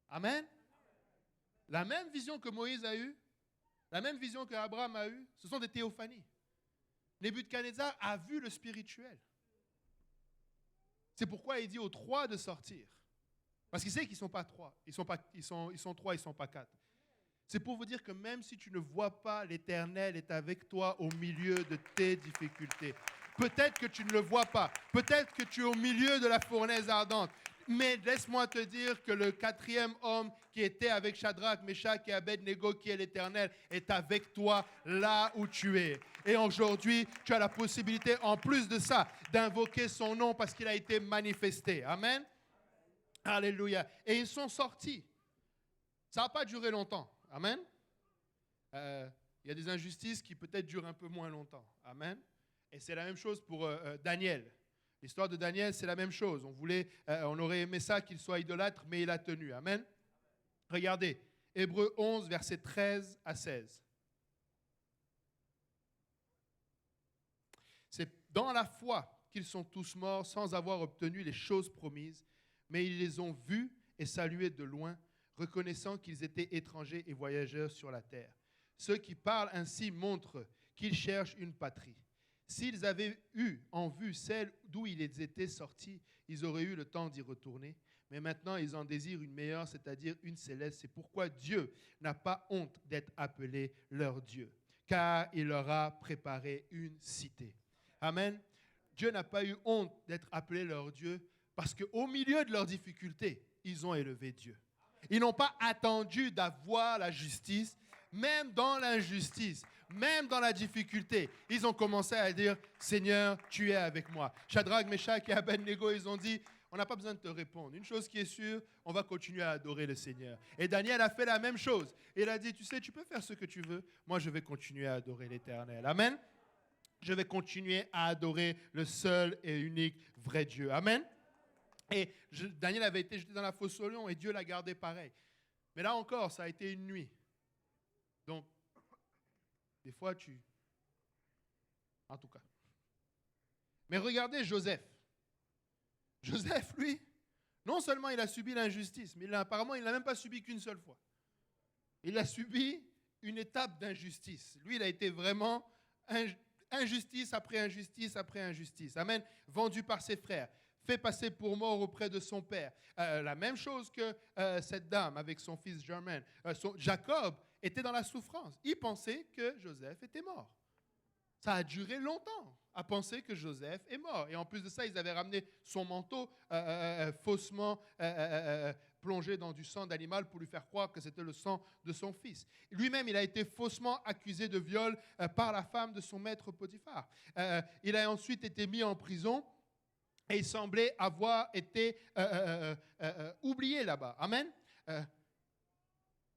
Amen. La même vision que Moïse a eue, la même vision que Abraham a eue, ce sont des théophanies. Nebuchadnezzar a vu le spirituel. C'est pourquoi il dit aux trois de sortir. Parce qu'il sait qu'ils ne sont pas trois. Ils sont trois, ils ne sont pas quatre. C'est pour vous dire que même si tu ne vois pas, l'Éternel est avec toi au milieu de tes difficultés. Peut-être que tu ne le vois pas. Peut-être que tu es au milieu de la fournaise ardente. Mais laisse-moi te dire que le quatrième homme qui était avec Shadrach, Meshach et Abed-Nego, qui est l'Éternel, est avec toi là où tu es. Et aujourd'hui, tu as la possibilité, en plus de ça, d'invoquer son nom parce qu'il a été manifesté. Amen. Alléluia. Et ils sont sortis. Ça n'a pas duré longtemps. Amen. Il y a des injustices qui peut-être durent un peu moins longtemps. Amen. Et c'est la même chose pour Daniel. L'histoire de Daniel, c'est la même chose. On aurait aimé ça qu'il soit idolâtre, mais il a tenu. Amen. Regardez, Hébreux 11, versets 13 à 16. C'est dans la foi qu'ils sont tous morts sans avoir obtenu les choses promises, mais ils les ont vus et salués de loin, reconnaissant qu'ils étaient étrangers et voyageurs sur la terre. Ceux qui parlent ainsi montrent qu'ils cherchent une patrie. S'ils avaient eu en vue celle d'où ils étaient sortis, ils auraient eu le temps d'y retourner. Mais maintenant, ils en désirent une meilleure, c'est-à-dire une céleste. C'est pourquoi Dieu n'a pas honte d'être appelé leur Dieu, car il leur a préparé une cité. Amen. Dieu n'a pas eu honte d'être appelé leur Dieu parce qu'au milieu de leurs difficultés, ils ont élevé Dieu. Ils n'ont pas attendu d'avoir la justice, même dans l'injustice. Même dans la difficulté, ils ont commencé à dire « Seigneur, tu es avec moi ». Shadrach, Meshach et Abed-Nego, ils ont dit « On n'a pas besoin de te répondre. Une chose qui est sûre, on va continuer à adorer le Seigneur ». Et Daniel a fait la même chose. Il a dit « Tu sais, tu peux faire ce que tu veux. Moi, je vais continuer à adorer l'Éternel. » Amen. Je vais continuer à adorer le seul et unique vrai Dieu. Amen. Et Daniel avait été jeté dans la fosse au lion et Dieu l'a gardé pareil. Mais là encore, ça a été une nuit. Donc, des fois, en tout cas. Mais regardez Joseph. Joseph, lui, non seulement il a subi l'injustice, mais apparemment, il n'a même pas subi qu'une seule fois. Il a subi une étape d'injustice. Lui, il a été vraiment injustice après injustice après injustice. Amen. Vendu par ses frères, fait passer pour mort auprès de son père. La même chose que cette dame avec son fils Germain. Jacob était dans la souffrance. Il pensait que Joseph était mort. Ça a duré longtemps à penser que Joseph est mort. Et en plus de ça, ils avaient ramené son manteau faussement plongé dans du sang d'animal pour lui faire croire que c'était le sang de son fils. Lui-même, il a été faussement accusé de viol par la femme de son maître Potiphar. Il a ensuite été mis en prison et il semblait avoir été oublié là-bas. Amen.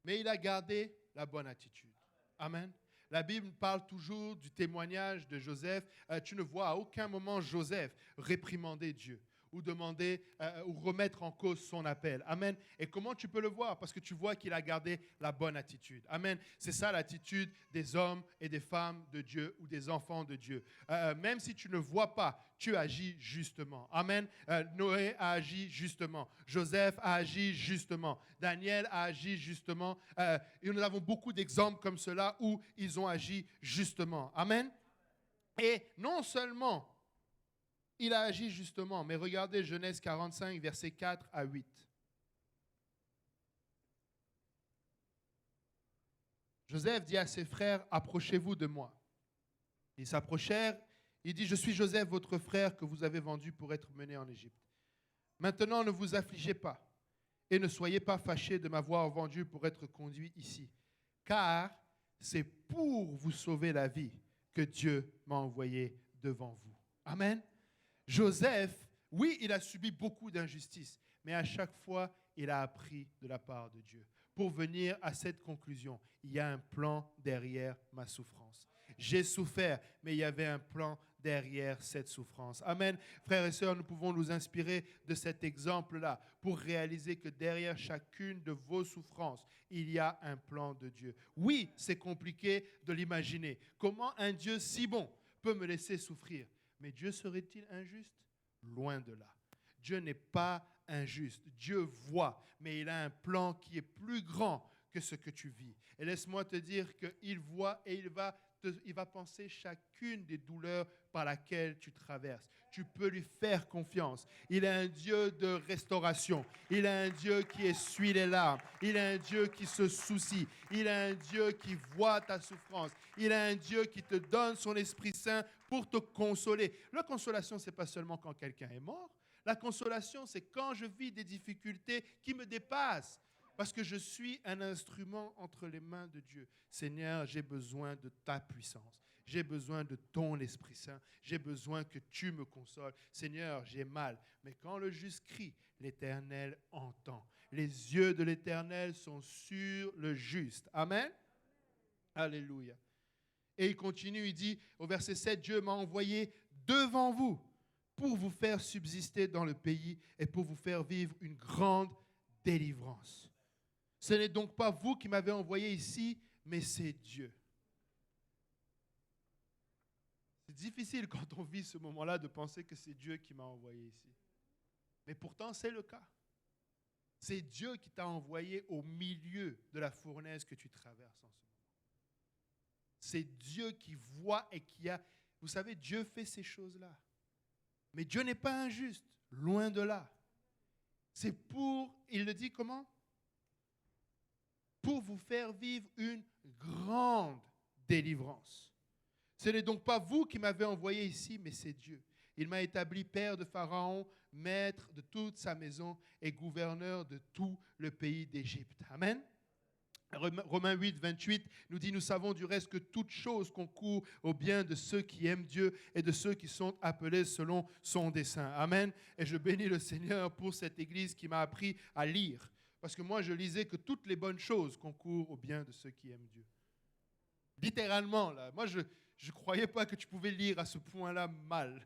Mais il a gardé la bonne attitude. Amen. La Bible parle toujours du témoignage de Joseph. Tu ne vois à aucun moment Joseph réprimander Dieu ou demander ou remettre en cause son appel. Amen. Et comment tu peux le voir? Parce que tu vois qu'il a gardé la bonne attitude. Amen. C'est ça l'attitude des hommes et des femmes de Dieu ou des enfants de Dieu. Même si tu ne vois pas, tu agis justement. Amen. Noé a agi justement. Joseph a agi justement. Daniel a agi justement. Et nous avons beaucoup d'exemples comme cela où ils ont agi justement. Amen. Et non seulement il a agi justement, mais regardez Genèse 45, versets 4 à 8. Joseph dit à ses frères, « Approchez-vous de moi. » Ils s'approchèrent. Il dit, « Je suis Joseph, votre frère, que vous avez vendu pour être mené en Égypte. Maintenant, ne vous affligez pas et ne soyez pas fâchés de m'avoir vendu pour être conduit ici, car c'est pour vous sauver la vie que Dieu m'a envoyé devant vous. » Amen. Joseph, oui, il a subi beaucoup d'injustices, mais à chaque fois, il a appris de la part de Dieu. Pour venir à cette conclusion, il y a un plan derrière ma souffrance. J'ai souffert, mais il y avait un plan derrière cette souffrance. Amen. Frères et sœurs, nous pouvons nous inspirer de cet exemple-là pour réaliser que derrière chacune de vos souffrances, il y a un plan de Dieu. Oui, c'est compliqué de l'imaginer. Comment un Dieu si bon peut me laisser souffrir? Mais Dieu serait-il injuste? Loin de là. Dieu n'est pas injuste. Dieu voit, mais il a un plan qui est plus grand que ce que tu vis. Et laisse-moi te dire qu'il voit et il va penser chacune des douleurs par laquelle tu traverses. Tu peux lui faire confiance. Il est un Dieu de restauration. Il est un Dieu qui essuie les larmes. Il est un Dieu qui se soucie. Il est un Dieu qui voit ta souffrance. Il est un Dieu qui te donne son Esprit Saint pour te consoler. La consolation, ce n'est pas seulement quand quelqu'un est mort. La consolation, c'est quand je vis des difficultés qui me dépassent. Parce que je suis un instrument entre les mains de Dieu. Seigneur, j'ai besoin de ta puissance. J'ai besoin de ton Esprit Saint. J'ai besoin que tu me consoles. Seigneur, j'ai mal. Mais quand le juste crie, l'Éternel entend. Les yeux de l'Éternel sont sur le juste. Amen. Alléluia. Et il continue, il dit au verset 7, Dieu m'a envoyé devant vous pour vous faire subsister dans le pays et pour vous faire vivre une grande délivrance. Ce n'est donc pas vous qui m'avez envoyé ici, mais c'est Dieu. C'est difficile quand on vit ce moment-là de penser que c'est Dieu qui m'a envoyé ici. Mais pourtant, c'est le cas. C'est Dieu qui t'a envoyé au milieu de la fournaise que tu traverses en ce moment. C'est Dieu qui voit et qui a... Vous savez, Dieu fait ces choses-là. Mais Dieu n'est pas injuste, loin de là. C'est pour, il le dit comment ? Pour vous faire vivre une grande délivrance. Ce n'est donc pas vous qui m'avez envoyé ici, mais c'est Dieu. Il m'a établi père de Pharaon, maître de toute sa maison et gouverneur de tout le pays d'Égypte. Amen. Romains 8, 28 nous dit, nous savons du reste que toute chose concourt au bien de ceux qui aiment Dieu et de ceux qui sont appelés selon son dessein. Amen. Et je bénis le Seigneur pour cette église qui m'a appris à lire. Parce que moi, je lisais que toutes les bonnes choses concourent au bien de ceux qui aiment Dieu. Littéralement, là. Moi, je ne croyais pas que tu pouvais lire à ce point-là mal.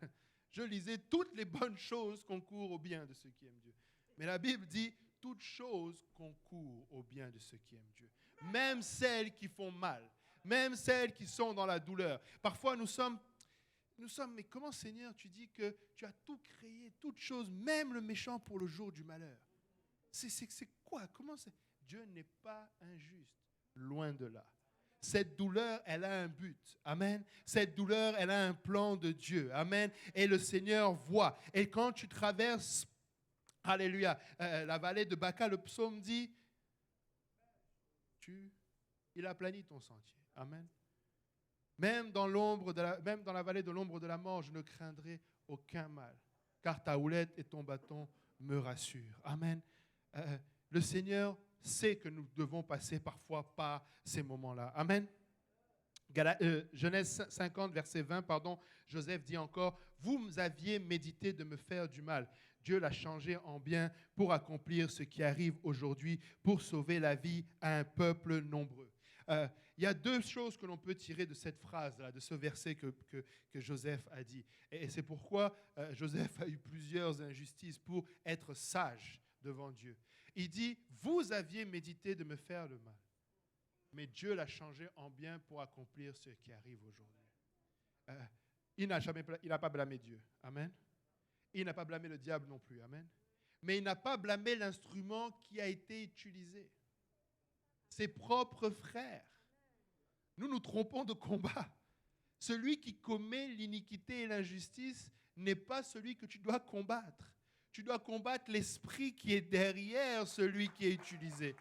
Je lisais toutes les bonnes choses concourent au bien de ceux qui aiment Dieu. Mais la Bible dit, toutes choses concourent au bien de ceux qui aiment Dieu. Même celles qui font mal, même celles qui sont dans la douleur. Parfois, nous sommes, mais comment Seigneur, tu dis que tu as tout créé, toutes choses, même le méchant pour le jour du malheur. C'est quoi? Comment c'est? Dieu n'est pas injuste, loin de là. Cette douleur, elle a un but. Amen. Cette douleur, elle a un plan de Dieu. Amen. Et le Seigneur voit. Et quand tu traverses, alléluia, la vallée de Baca, le psaume dit, il aplanit ton sentier. Amen. Même dans la vallée de l'ombre de la mort, je ne craindrai aucun mal, car ta houlette et ton bâton me rassurent. Amen. Le Seigneur sait que nous devons passer parfois par ces moments-là. Amen. Genèse 50, verset 20, Joseph dit encore, « Vous aviez médité de me faire du mal. Dieu l'a changé en bien pour accomplir ce qui arrive aujourd'hui, pour sauver la vie à un peuple nombreux. » Il y a deux choses que l'on peut tirer de cette phrase-là, de ce verset que Joseph a dit. Et c'est pourquoi Joseph a eu plusieurs injustices pour être sage devant Dieu. Il dit, vous aviez médité de me faire le mal, mais Dieu l'a changé en bien pour accomplir ce qui arrive aujourd'hui. Il n'a pas blâmé Dieu. Amen. Il n'a pas blâmé le diable non plus. Amen. Mais il n'a pas blâmé l'instrument qui a été utilisé. Ses propres frères. Nous nous trompons de combat. Celui qui commet l'iniquité et l'injustice n'est pas celui que tu dois combattre. Tu dois combattre l'esprit qui est derrière celui qui est utilisé.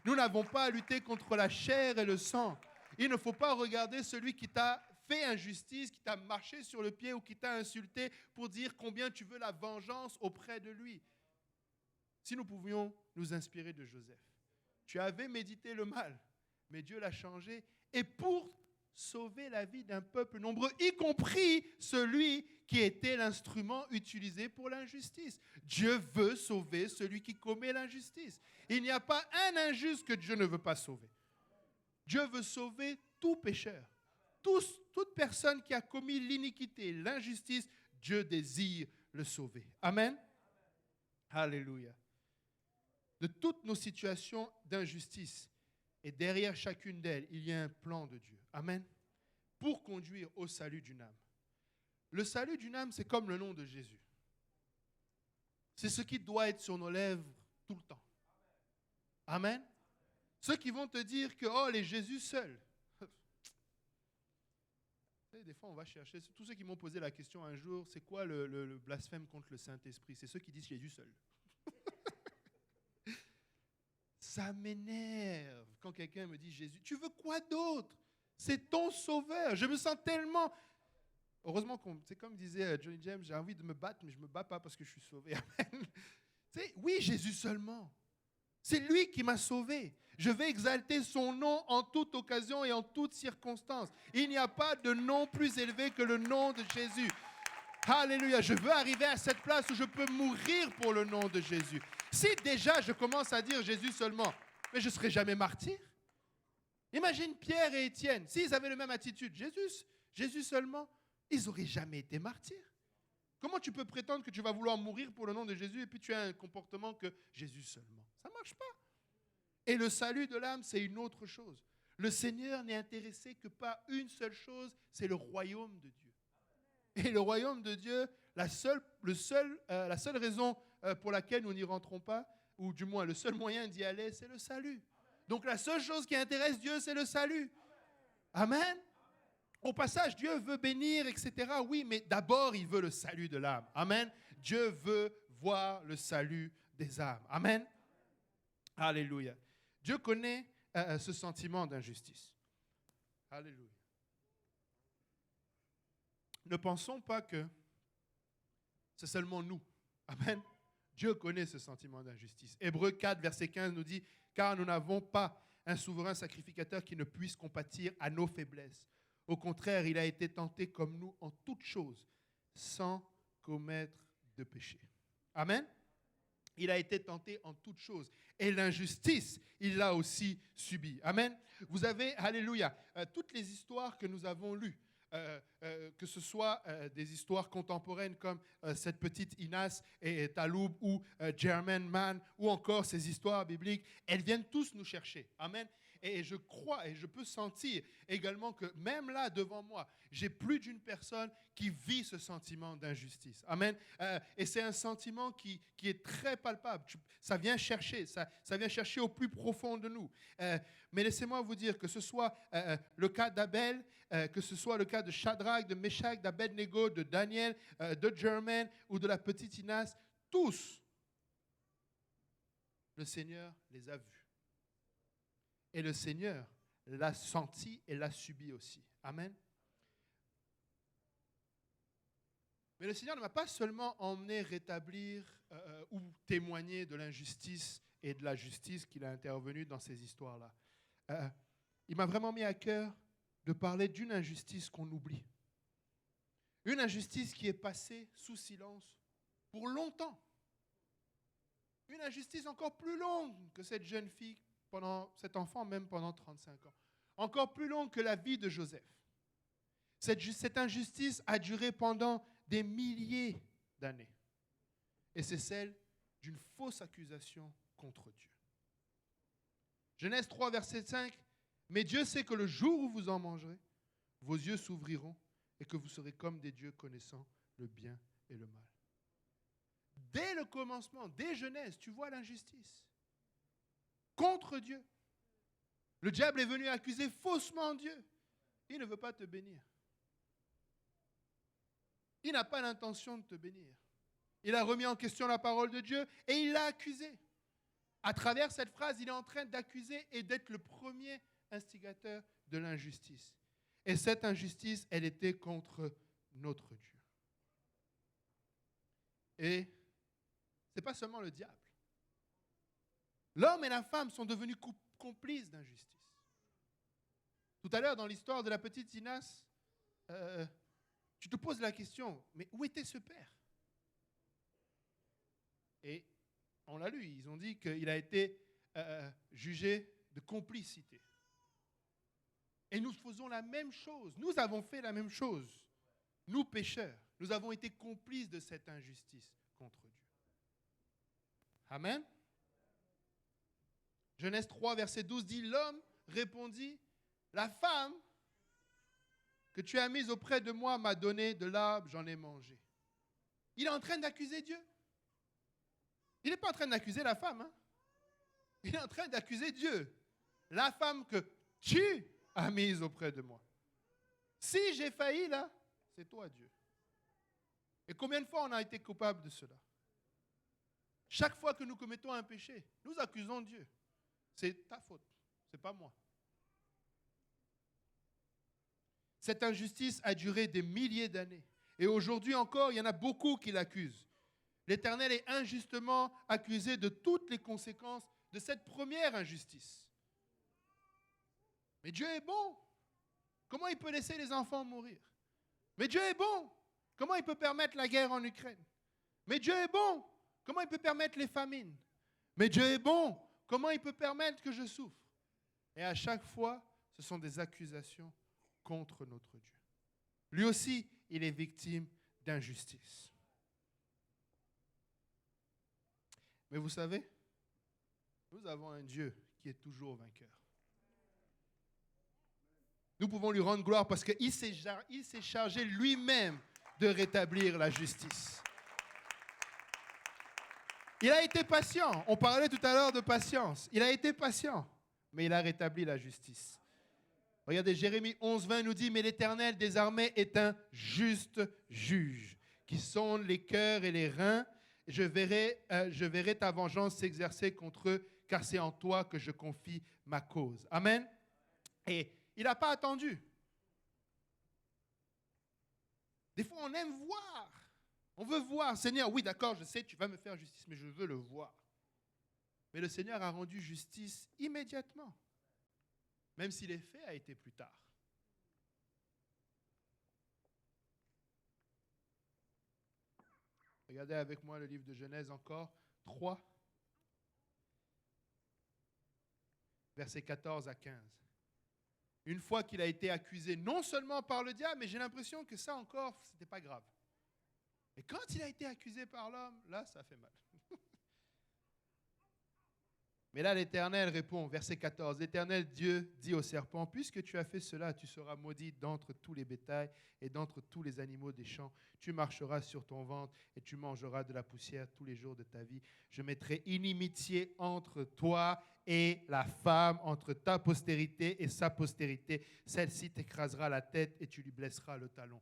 Nous n'avons pas à lutter contre la chair et le sang. Il ne faut pas regarder celui qui t'a fait injustice, qui t'a marché sur le pied ou qui t'a insulté pour dire combien tu veux la vengeance auprès de lui. Si nous pouvions nous inspirer de Joseph. Tu avais médité le mal, mais Dieu l'a changé. Et pour sauver la vie d'un peuple nombreux, y compris celui qui était l'instrument utilisé pour l'injustice. Dieu veut sauver celui qui commet l'injustice. Il n'y a pas un injuste que Dieu ne veut pas sauver. Dieu veut sauver tout pécheur. Toute personne qui a commis l'iniquité, l'injustice, Dieu désire le sauver. Amen. Alléluia. De toutes nos situations d'injustice, et derrière chacune d'elles, il y a un plan de Dieu. Amen. Pour conduire au salut d'une âme. Le salut d'une âme, c'est comme le nom de Jésus. C'est ce qui doit être sur nos lèvres tout le temps. Amen. Ceux qui vont te dire que, oh, les Jésus seuls. Des fois, on va chercher. Tous ceux qui m'ont posé la question un jour, c'est quoi le blasphème contre le Saint-Esprit? C'est ceux qui disent Jésus seul. Ça m'énerve quand quelqu'un me dit Jésus. Tu veux quoi d'autre? C'est ton sauveur. Je me sens tellement... Heureusement, c'est comme disait Johnny James, j'ai envie de me battre, mais je ne me bats pas parce que je suis sauvé. Amen. Oui, Jésus seulement. C'est lui qui m'a sauvé. Je vais exalter son nom en toute occasion et en toute circonstance. Il n'y a pas de nom plus élevé que le nom de Jésus. Alléluia. Je veux arriver à cette place où je peux mourir pour le nom de Jésus. Si déjà je commence à dire Jésus seulement, mais je ne serai jamais martyr. Imagine Pierre et Étienne, s'ils avaient la même attitude, Jésus seulement, ils n'auraient jamais été martyrs. Comment tu peux prétendre que tu vas vouloir mourir pour le nom de Jésus et puis tu as un comportement que Jésus seulement? Ça ne marche pas. Et le salut de l'âme, c'est une autre chose. Le Seigneur n'est intéressé que par une seule chose, c'est le royaume de Dieu. Et le royaume de Dieu, la seule raison pour laquelle nous n'y rentrons pas, ou du moins le seul moyen d'y aller, c'est le salut. Donc la seule chose qui intéresse Dieu, c'est le salut. Amen. Au passage, Dieu veut bénir, etc. Oui, mais d'abord, il veut le salut de l'âme. Amen. Dieu veut voir le salut des âmes. Amen. Alléluia. Dieu connaît ce sentiment d'injustice. Alléluia. Ne pensons pas que c'est seulement nous. Amen. Dieu connaît ce sentiment d'injustice. Hébreux 4, verset 15 nous dit « Car nous n'avons pas un souverain sacrificateur qui ne puisse compatir à nos faiblesses. Au contraire, il a été tenté comme nous en toutes choses, sans commettre de péché. » Amen. Il a été tenté en toutes choses. Et l'injustice, il l'a aussi subie. Amen. Vous avez, alléluia, toutes les histoires que nous avons lues, que ce soit des histoires contemporaines comme cette petite Inas et Taloub ou German Man, ou encore ces histoires bibliques, elles viennent tous nous chercher. Amen. Et je crois et je peux sentir également que même là, devant moi, j'ai plus d'une personne qui vit ce sentiment d'injustice. Amen. Et c'est un sentiment qui est très palpable. Ça vient chercher, ça vient chercher au plus profond de nous. Mais laissez-moi vous dire que ce soit le cas d'Abel, que ce soit le cas de Shadrach, de Meshach, d'Abednego, de Daniel, de Germain ou de la petite Inas, tous, le Seigneur les a vus. Et le Seigneur l'a senti et l'a subi aussi. Amen. Mais le Seigneur ne m'a pas seulement emmené rétablir ou témoigner de l'injustice et de la justice qu'il a intervenue dans ces histoires-là. Il m'a vraiment mis à cœur de parler d'une injustice qu'on oublie. Une injustice qui est passée sous silence pour longtemps. Une injustice encore plus longue que cette jeune fille, cet enfant même pendant 35 ans. Encore plus longue que la vie de Joseph. Cette injustice a duré pendant des milliers d'années. Et c'est celle d'une fausse accusation contre Dieu. Genèse 3, verset 5. « Mais Dieu sait que le jour où vous en mangerez, vos yeux s'ouvriront et que vous serez comme des dieux connaissant le bien et le mal. » Dès le commencement, dès Genèse, tu vois l'injustice. Contre Dieu. Le diable est venu accuser faussement Dieu. Il ne veut pas te bénir. Il n'a pas l'intention de te bénir. Il a remis en question la parole de Dieu et il l'a accusé. À travers cette phrase, il est en train d'accuser et d'être le premier instigateur de l'injustice. Et cette injustice, elle était contre notre Dieu. Et ce n'est pas seulement le diable. L'homme et la femme sont devenus complices d'injustice. Tout à l'heure, dans l'histoire de la petite Inas, tu te poses la question, mais où était ce père? Et on l'a lu, ils ont dit qu'il a été jugé de complicité. Et nous faisons la même chose. Nous avons fait la même chose. Nous, pécheurs, nous avons été complices de cette injustice contre Dieu. Amen. Genèse 3, verset 12 dit, « L'homme répondit, la femme que tu as mise auprès de moi m'a donné de l'arbre, j'en ai mangé. » Il est en train d'accuser Dieu. Il n'est pas en train d'accuser la femme. Hein? Il est en train d'accuser Dieu. La femme que tu as mise auprès de moi. Si j'ai failli là, c'est toi Dieu. Et combien de fois on a été coupable de cela? Chaque fois que nous commettons un péché, nous accusons Dieu. C'est ta faute, ce n'est pas moi. Cette injustice a duré des milliers d'années. Et aujourd'hui encore, il y en a beaucoup qui l'accusent. L'Éternel est injustement accusé de toutes les conséquences de cette première injustice. Mais Dieu est bon. Comment il peut laisser les enfants mourir? Mais Dieu est bon. Comment il peut permettre la guerre en Ukraine? Mais Dieu est bon. Comment il peut permettre les famines? Mais Dieu est bon. Comment il peut permettre que je souffre? Et à chaque fois, ce sont des accusations contre notre Dieu. Lui aussi, il est victime d'injustice. Mais vous savez, nous avons un Dieu qui est toujours vainqueur. Nous pouvons lui rendre gloire parce qu'il s'est chargé lui-même de rétablir la justice. Il a été patient. On parlait tout à l'heure de patience. Il a été patient, mais il a rétabli la justice. Regardez, Jérémie 11:20 nous dit « Mais l'Éternel des armées est un juste juge, qui sonde les cœurs et les reins. Je verrai ta vengeance s'exercer contre eux, car c'est en toi que je confie ma cause. » Amen. Et il n'a pas attendu. Des fois, on aime voir. On veut voir. Seigneur, oui, d'accord, je sais, tu vas me faire justice, mais je veux le voir. Mais le Seigneur a rendu justice immédiatement, même si l'effet a été plus tard. Regardez avec moi le livre de Genèse encore, 3, versets 14 à 15. Une fois qu'il a été accusé, non seulement par le diable, mais j'ai l'impression que ça encore, ce n'était pas grave. Et quand il a été accusé par l'homme, là, ça fait mal. Mais là, l'Éternel répond, verset 14, « L'Éternel Dieu dit au serpent, puisque tu as fait cela, tu seras maudit d'entre tous les bétails et d'entre tous les animaux des champs. Tu marcheras sur ton ventre et tu mangeras de la poussière tous les jours de ta vie. Je mettrai inimitié entre toi et la femme, entre ta postérité et sa postérité. Celle-ci t'écrasera la tête et tu lui blesseras le talon. »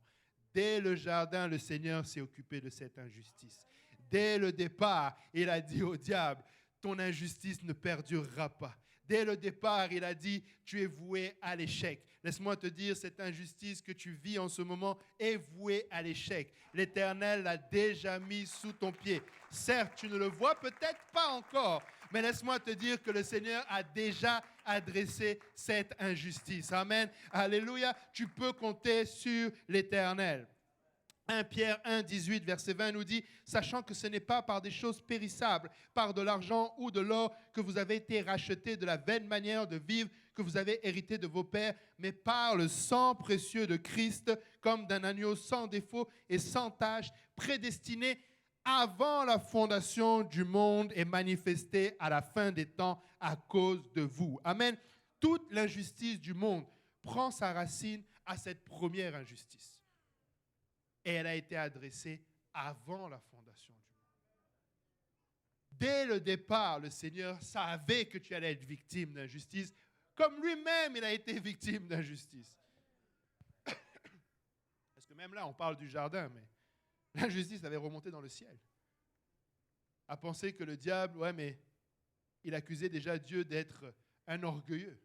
Dès le jardin, le Seigneur s'est occupé de cette injustice. Dès le départ, il a dit au diable, ton injustice ne perdurera pas. Dès le départ, il a dit, tu es voué à l'échec. Laisse-moi te dire, cette injustice que tu vis en ce moment est vouée à l'échec. L'Éternel l'a déjà mis sous ton pied. Certes, tu ne le vois peut-être pas encore, mais laisse-moi te dire que le Seigneur a déjà adressé cette injustice. Amen. Alléluia. Tu peux compter sur l'Éternel. 1 Pierre 1, 18, verset 20 nous dit « Sachant que ce n'est pas par des choses périssables, par de l'argent ou de l'or que vous avez été rachetés de la vaine manière de vivre que vous avez hérité de vos pères, mais par le sang précieux de Christ, comme d'un agneau sans défaut et sans tache, prédestiné avant la fondation du monde et manifesté à la fin des temps à cause de vous. » Amen. Toute l'injustice du monde prend sa racine à cette première injustice. Et elle a été adressée avant la fondation du monde. Dès le départ, le Seigneur savait que tu allais être victime d'injustice, comme lui-même, il a été victime d'injustice. Parce que même là, on parle du jardin, mais l'injustice avait remonté dans le ciel. À penser que le diable, ouais, mais il accusait déjà Dieu d'être un orgueilleux.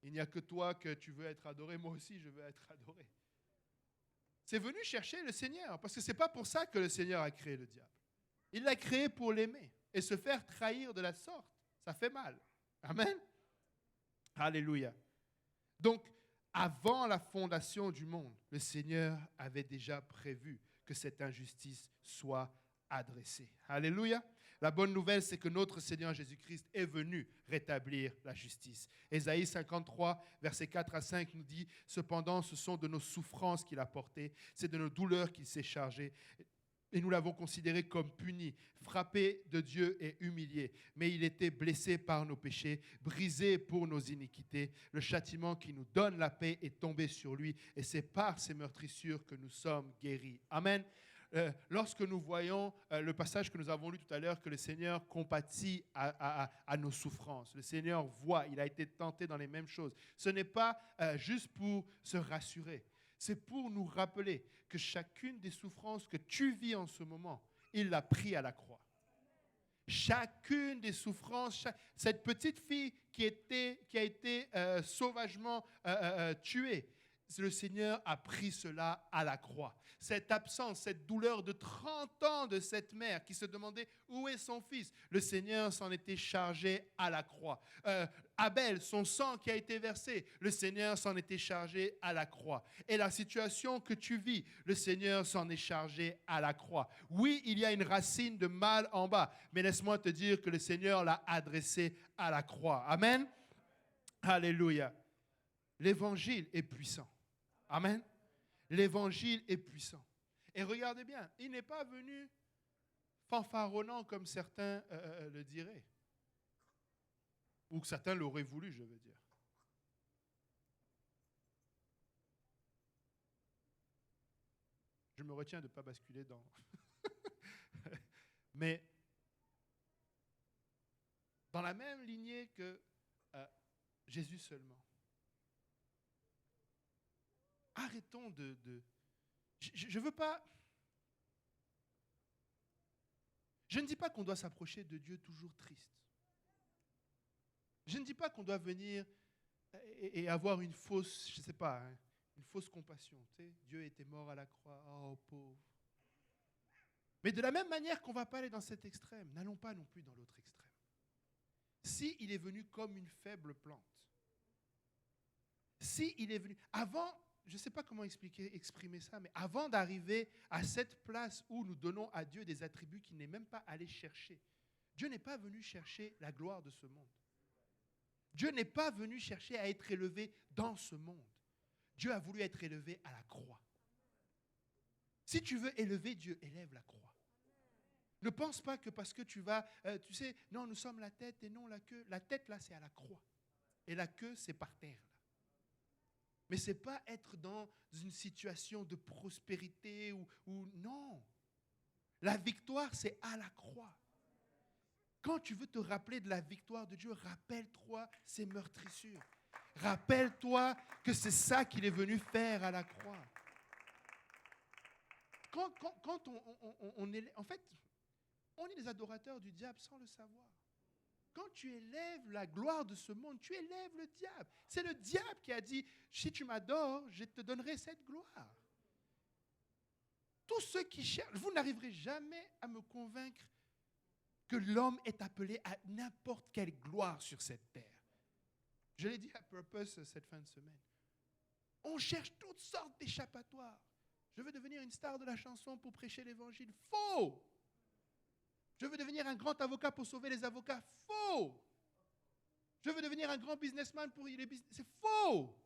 Il n'y a que toi que tu veux être adoré, moi aussi je veux être adoré. C'est venu chercher le Seigneur, parce que ce n'est pas pour ça que le Seigneur a créé le diable. Il l'a créé pour l'aimer. Et se faire trahir de la sorte, ça fait mal. Amen. Alléluia. Donc, avant la fondation du monde, le Seigneur avait déjà prévu que cette injustice soit adressée. Alléluia. La bonne nouvelle, c'est que notre Seigneur Jésus-Christ est venu rétablir la justice. Ésaïe 53, versets 4 à 5 nous dit « Cependant, ce sont de nos souffrances qu'il a portées, c'est de nos douleurs qu'il s'est chargé. Et nous l'avons considéré comme puni, frappé de Dieu et humilié. Mais il était blessé par nos péchés, brisé pour nos iniquités. Le châtiment qui nous donne la paix est tombé sur lui, et c'est par ses meurtrissures que nous sommes guéris. » Amen. lorsque nous voyons le passage que nous avons lu tout à l'heure, que le Seigneur compatit à nos souffrances. Le Seigneur voit, il a été tenté dans les mêmes choses. Ce n'est pas juste pour se rassurer. C'est pour nous rappeler que chacune des souffrances que tu vis en ce moment, il l'a pris à la croix. Chacune des souffrances, cette petite fille qui a été sauvagement tuée, le Seigneur a pris cela à la croix. Cette absence, cette douleur de 30 ans de cette mère qui se demandait où est son fils, le Seigneur s'en était chargé à la croix. Abel, son sang qui a été versé, le Seigneur s'en était chargé à la croix. Et la situation que tu vis, le Seigneur s'en est chargé à la croix. Oui, il y a une racine de mal en bas, mais laisse-moi te dire que le Seigneur l'a adressé à la croix. Amen. Alléluia. L'évangile est puissant. Amen. L'évangile est puissant. Et regardez bien, il n'est pas venu fanfaronnant comme certains le diraient. Ou que certains l'auraient voulu, je veux dire. Je me retiens de ne pas basculer dans... Mais dans la même lignée que Jésus seulement. Arrêtons de... Je ne veux pas... Je ne dis pas qu'on doit s'approcher de Dieu toujours triste. Je ne dis pas qu'on doit venir et avoir une fausse, je ne sais pas, hein, une fausse compassion. Tu sais, Dieu était mort à la croix, oh pauvre. Mais de la même manière qu'on ne va pas aller dans cet extrême, n'allons pas non plus dans l'autre extrême. S'il est venu comme une faible plante, s'il est venu... Avant, je ne sais pas comment exprimer ça, mais avant d'arriver à cette place où nous donnons à Dieu des attributs qu'il n'est même pas allé chercher, Dieu n'est pas venu chercher la gloire de ce monde. Dieu n'est pas venu chercher à être élevé dans ce monde. Dieu a voulu être élevé à la croix. Si tu veux élever Dieu, élève la croix. Ne pense pas que parce que tu vas, tu sais, non, nous sommes la tête et non la queue. La tête, là, c'est à la croix. Et la queue, c'est par terre. Là. Mais ce n'est pas être dans une situation de prospérité ou non. La victoire, c'est à la croix. Quand tu veux te rappeler de la victoire de Dieu, rappelle-toi ses meurtrissures. Rappelle-toi que c'est ça qu'il est venu faire à la croix. Quand on est... En fait, on est des adorateurs du diable sans le savoir. Quand tu élèves la gloire de ce monde, tu élèves le diable. C'est le diable qui a dit, si tu m'adores, je te donnerai cette gloire. Tous ceux qui cherchent, vous n'arriverez jamais à me convaincre que l'homme est appelé à n'importe quelle gloire sur cette terre. Je l'ai dit à Purpose cette fin de semaine. On cherche toutes sortes d'échappatoires. Je veux devenir une star de la chanson pour prêcher l'évangile. Faux! Je veux devenir un grand avocat pour sauver les avocats. Faux! Je veux devenir un grand businessman pour les business. C'est faux!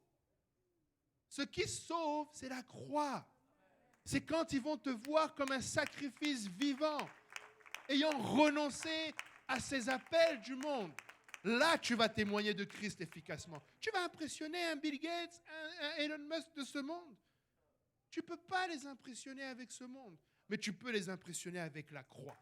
Ce qui sauve, c'est la croix. C'est quand ils vont te voir comme un sacrifice vivant, ayant renoncé à ces appels du monde. Là, tu vas témoigner de Christ efficacement. Tu vas impressionner un Bill Gates, un Elon Musk de ce monde. Tu ne peux pas les impressionner avec ce monde, mais tu peux les impressionner avec la croix.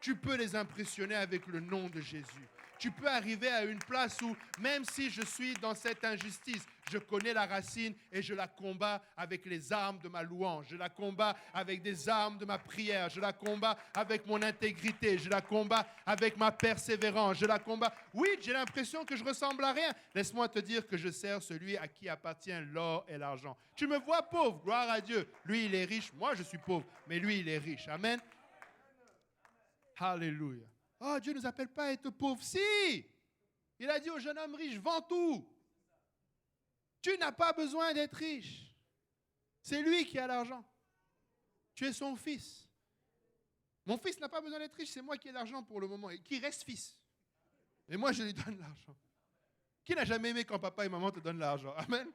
Tu peux les impressionner avec le nom de Jésus. Tu peux arriver à une place où, même si je suis dans cette injustice, je connais la racine et je la combats avec les armes de ma louange. Je la combats avec des armes de ma prière. Je la combats avec mon intégrité. Je la combats avec ma persévérance. Je la combats. Oui, j'ai l'impression que je ressemble à rien. Laisse-moi te dire que je sers celui à qui appartient l'or et l'argent. Tu me vois pauvre, gloire à Dieu. Lui, il est riche. Moi, je suis pauvre, mais lui, il est riche. Amen. Alléluia. Oh, Dieu ne nous appelle pas à être pauvres. Si! Il a dit au jeune homme riche, vends tout. Tu n'as pas besoin d'être riche. C'est lui qui a l'argent. Tu es son fils. Mon fils n'a pas besoin d'être riche, c'est moi qui ai l'argent pour le moment. Et qui reste fils. Et moi, je lui donne l'argent. Qui n'a jamais aimé quand papa et maman te donnent l'argent? Amen.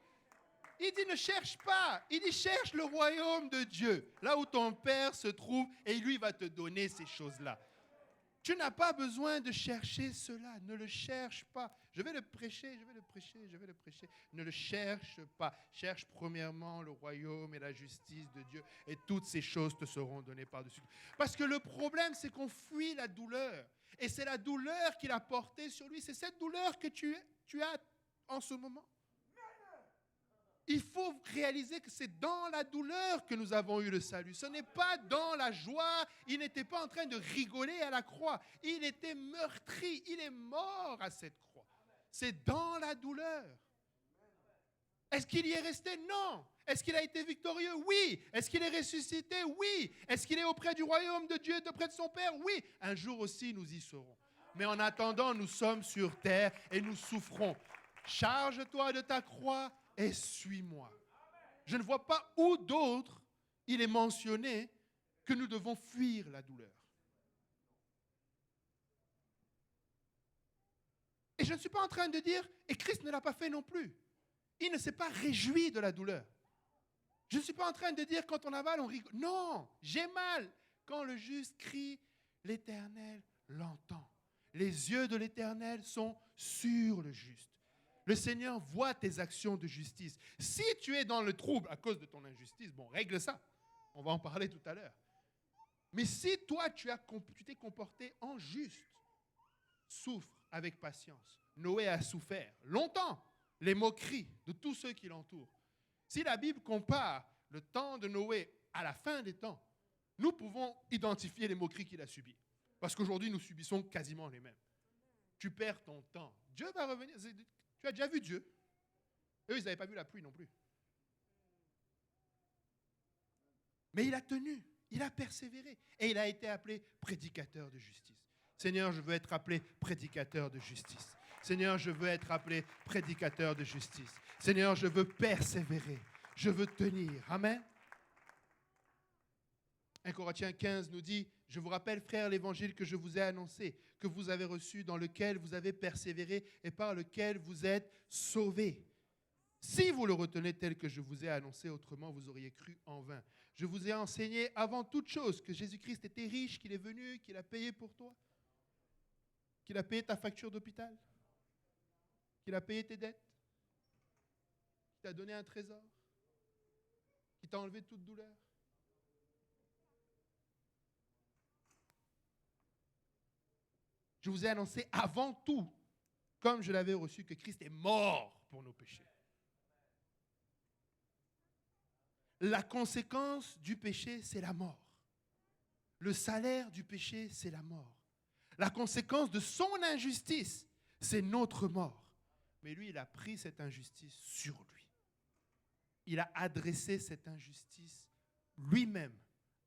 Il dit, ne cherche pas. Il dit, cherche le royaume de Dieu. Là où ton Père se trouve, et lui va te donner ces choses-là. Tu n'as pas besoin de chercher cela. Ne le cherche pas. Je vais le prêcher. Ne le cherche pas. Cherche premièrement le royaume et la justice de Dieu et toutes ces choses te seront données par-dessus. Parce que le problème, c'est qu'on fuit la douleur. Et c'est la douleur qu'il a portée sur lui. C'est cette douleur que tu as en ce moment. Il faut réaliser que c'est dans la douleur que nous avons eu le salut. Ce n'est pas dans la joie. Il n'était pas en train de rigoler à la croix. Il était meurtri. Il est mort à cette croix. C'est dans la douleur. Est-ce qu'il y est resté? Non. Est-ce qu'il a été victorieux? Oui. Est-ce qu'il est ressuscité? Oui. Est-ce qu'il est auprès du royaume de Dieu, auprès de son Père? Oui. Un jour aussi, nous y serons. Mais en attendant, nous sommes sur terre et nous souffrons. Charge-toi de ta croix et suis-moi. Je ne vois pas où d'autre il est mentionné que nous devons fuir la douleur. Et je ne suis pas en train de dire, et Christ ne l'a pas fait non plus. Il ne s'est pas réjoui de la douleur. Je ne suis pas en train de dire quand on a mal, on rigole. Non, j'ai mal. Quand le juste crie, l'Éternel l'entend. Les yeux de l'Éternel sont sur le juste. Le Seigneur voit tes actions de justice. Si tu es dans le trouble à cause de ton injustice, bon, règle ça. On va en parler tout à l'heure. Mais si toi, tu t'es comporté en juste, souffre avec patience. Noé a souffert longtemps les moqueries de tous ceux qui l'entourent. Si la Bible compare le temps de Noé à la fin des temps, nous pouvons identifier les moqueries qu'il a subies. Parce qu'aujourd'hui, nous subissons quasiment les mêmes. Tu perds ton temps. Dieu va revenir. Tu as déjà vu Dieu? Eux, ils n'avaient pas vu la pluie non plus. Mais il a tenu, il a persévéré. Et il a été appelé prédicateur de justice. Seigneur, je veux être appelé prédicateur de justice. Seigneur, je veux être appelé prédicateur de justice. Seigneur, je veux persévérer. Je veux tenir. Amen. 1 Corinthiens 15 nous dit, « Je vous rappelle, frères, l'évangile que je vous ai annoncé, que vous avez reçu, dans lequel vous avez persévéré et par lequel vous êtes sauvés. Si vous le retenez tel que je vous ai annoncé, autrement vous auriez cru en vain. Je vous ai enseigné avant toute chose que Jésus-Christ était riche, qu'il est venu, qu'il a payé pour toi, qu'il a payé ta facture d'hôpital, qu'il a payé tes dettes, qu'il t'a donné un trésor, qu'il t'a enlevé toute douleur. Je vous ai annoncé avant tout, comme je l'avais reçu, que Christ est mort pour nos péchés. La conséquence du péché, c'est la mort. Le salaire du péché, c'est la mort. La conséquence de son injustice, c'est notre mort. Mais lui, il a pris cette injustice sur lui. Il a adressé cette injustice lui-même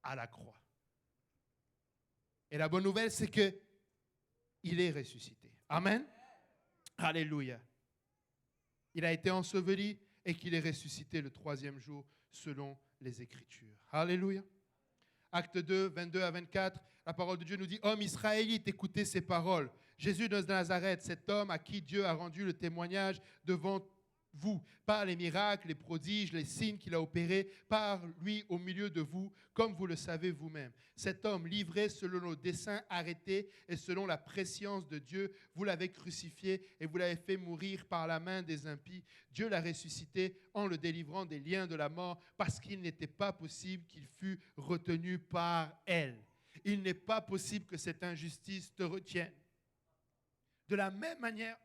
à la croix. Et la bonne nouvelle, c'est que il est ressuscité. Amen. Alléluia. Il a été enseveli et qu'il est ressuscité le 3e jour selon les Écritures. Alléluia. Acte 2, 22 à 24, la parole de Dieu nous dit, « Homme israélite, écoutez ces paroles. Jésus de Nazareth, cet homme à qui Dieu a rendu le témoignage devant vous, par les miracles, les prodiges, les signes qu'il a opérés, par lui au milieu de vous, comme vous le savez vous-même. Cet homme livré selon nos desseins arrêtés et selon la prescience de Dieu, vous l'avez crucifié et vous l'avez fait mourir par la main des impies. Dieu l'a ressuscité en le délivrant des liens de la mort parce qu'il n'était pas possible qu'il fût retenu par elle. Il n'est pas possible que cette injustice te retienne. De la même manière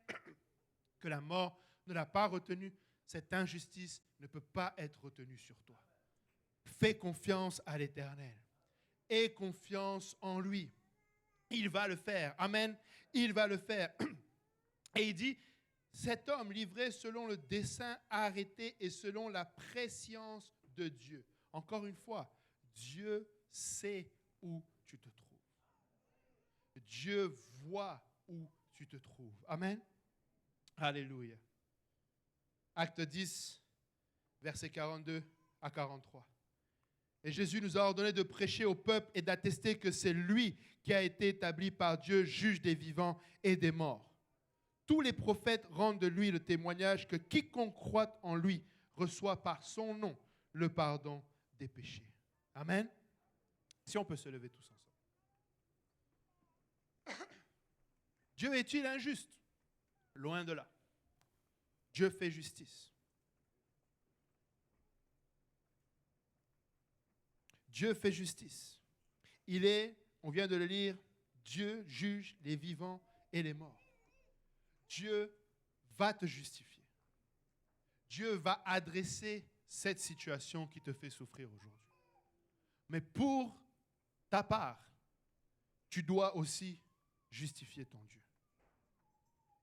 que la mort ne l'a pas retenu, cette injustice ne peut pas être retenue sur toi. Fais confiance à l'Éternel. Aie confiance en lui. Il va le faire. Amen. Il va le faire. Et il dit, cet homme livré selon le dessein arrêté et selon la prescience de Dieu. Encore une fois, Dieu sait où tu te trouves. Dieu voit où tu te trouves. Amen. Alléluia. Acte 10, versets 42 à 43. Et Jésus nous a ordonné de prêcher au peuple et d'attester que c'est lui qui a été établi par Dieu, juge des vivants et des morts. Tous les prophètes rendent de lui le témoignage que quiconque croit en lui reçoit par son nom le pardon des péchés. Amen. Si on peut se lever tous ensemble. Dieu est-il injuste? Loin de là. Dieu fait justice. Dieu fait justice. Il est, on vient de le lire, Dieu juge les vivants et les morts. Dieu va te justifier. Dieu va adresser cette situation qui te fait souffrir aujourd'hui. Mais pour ta part, tu dois aussi justifier ton Dieu.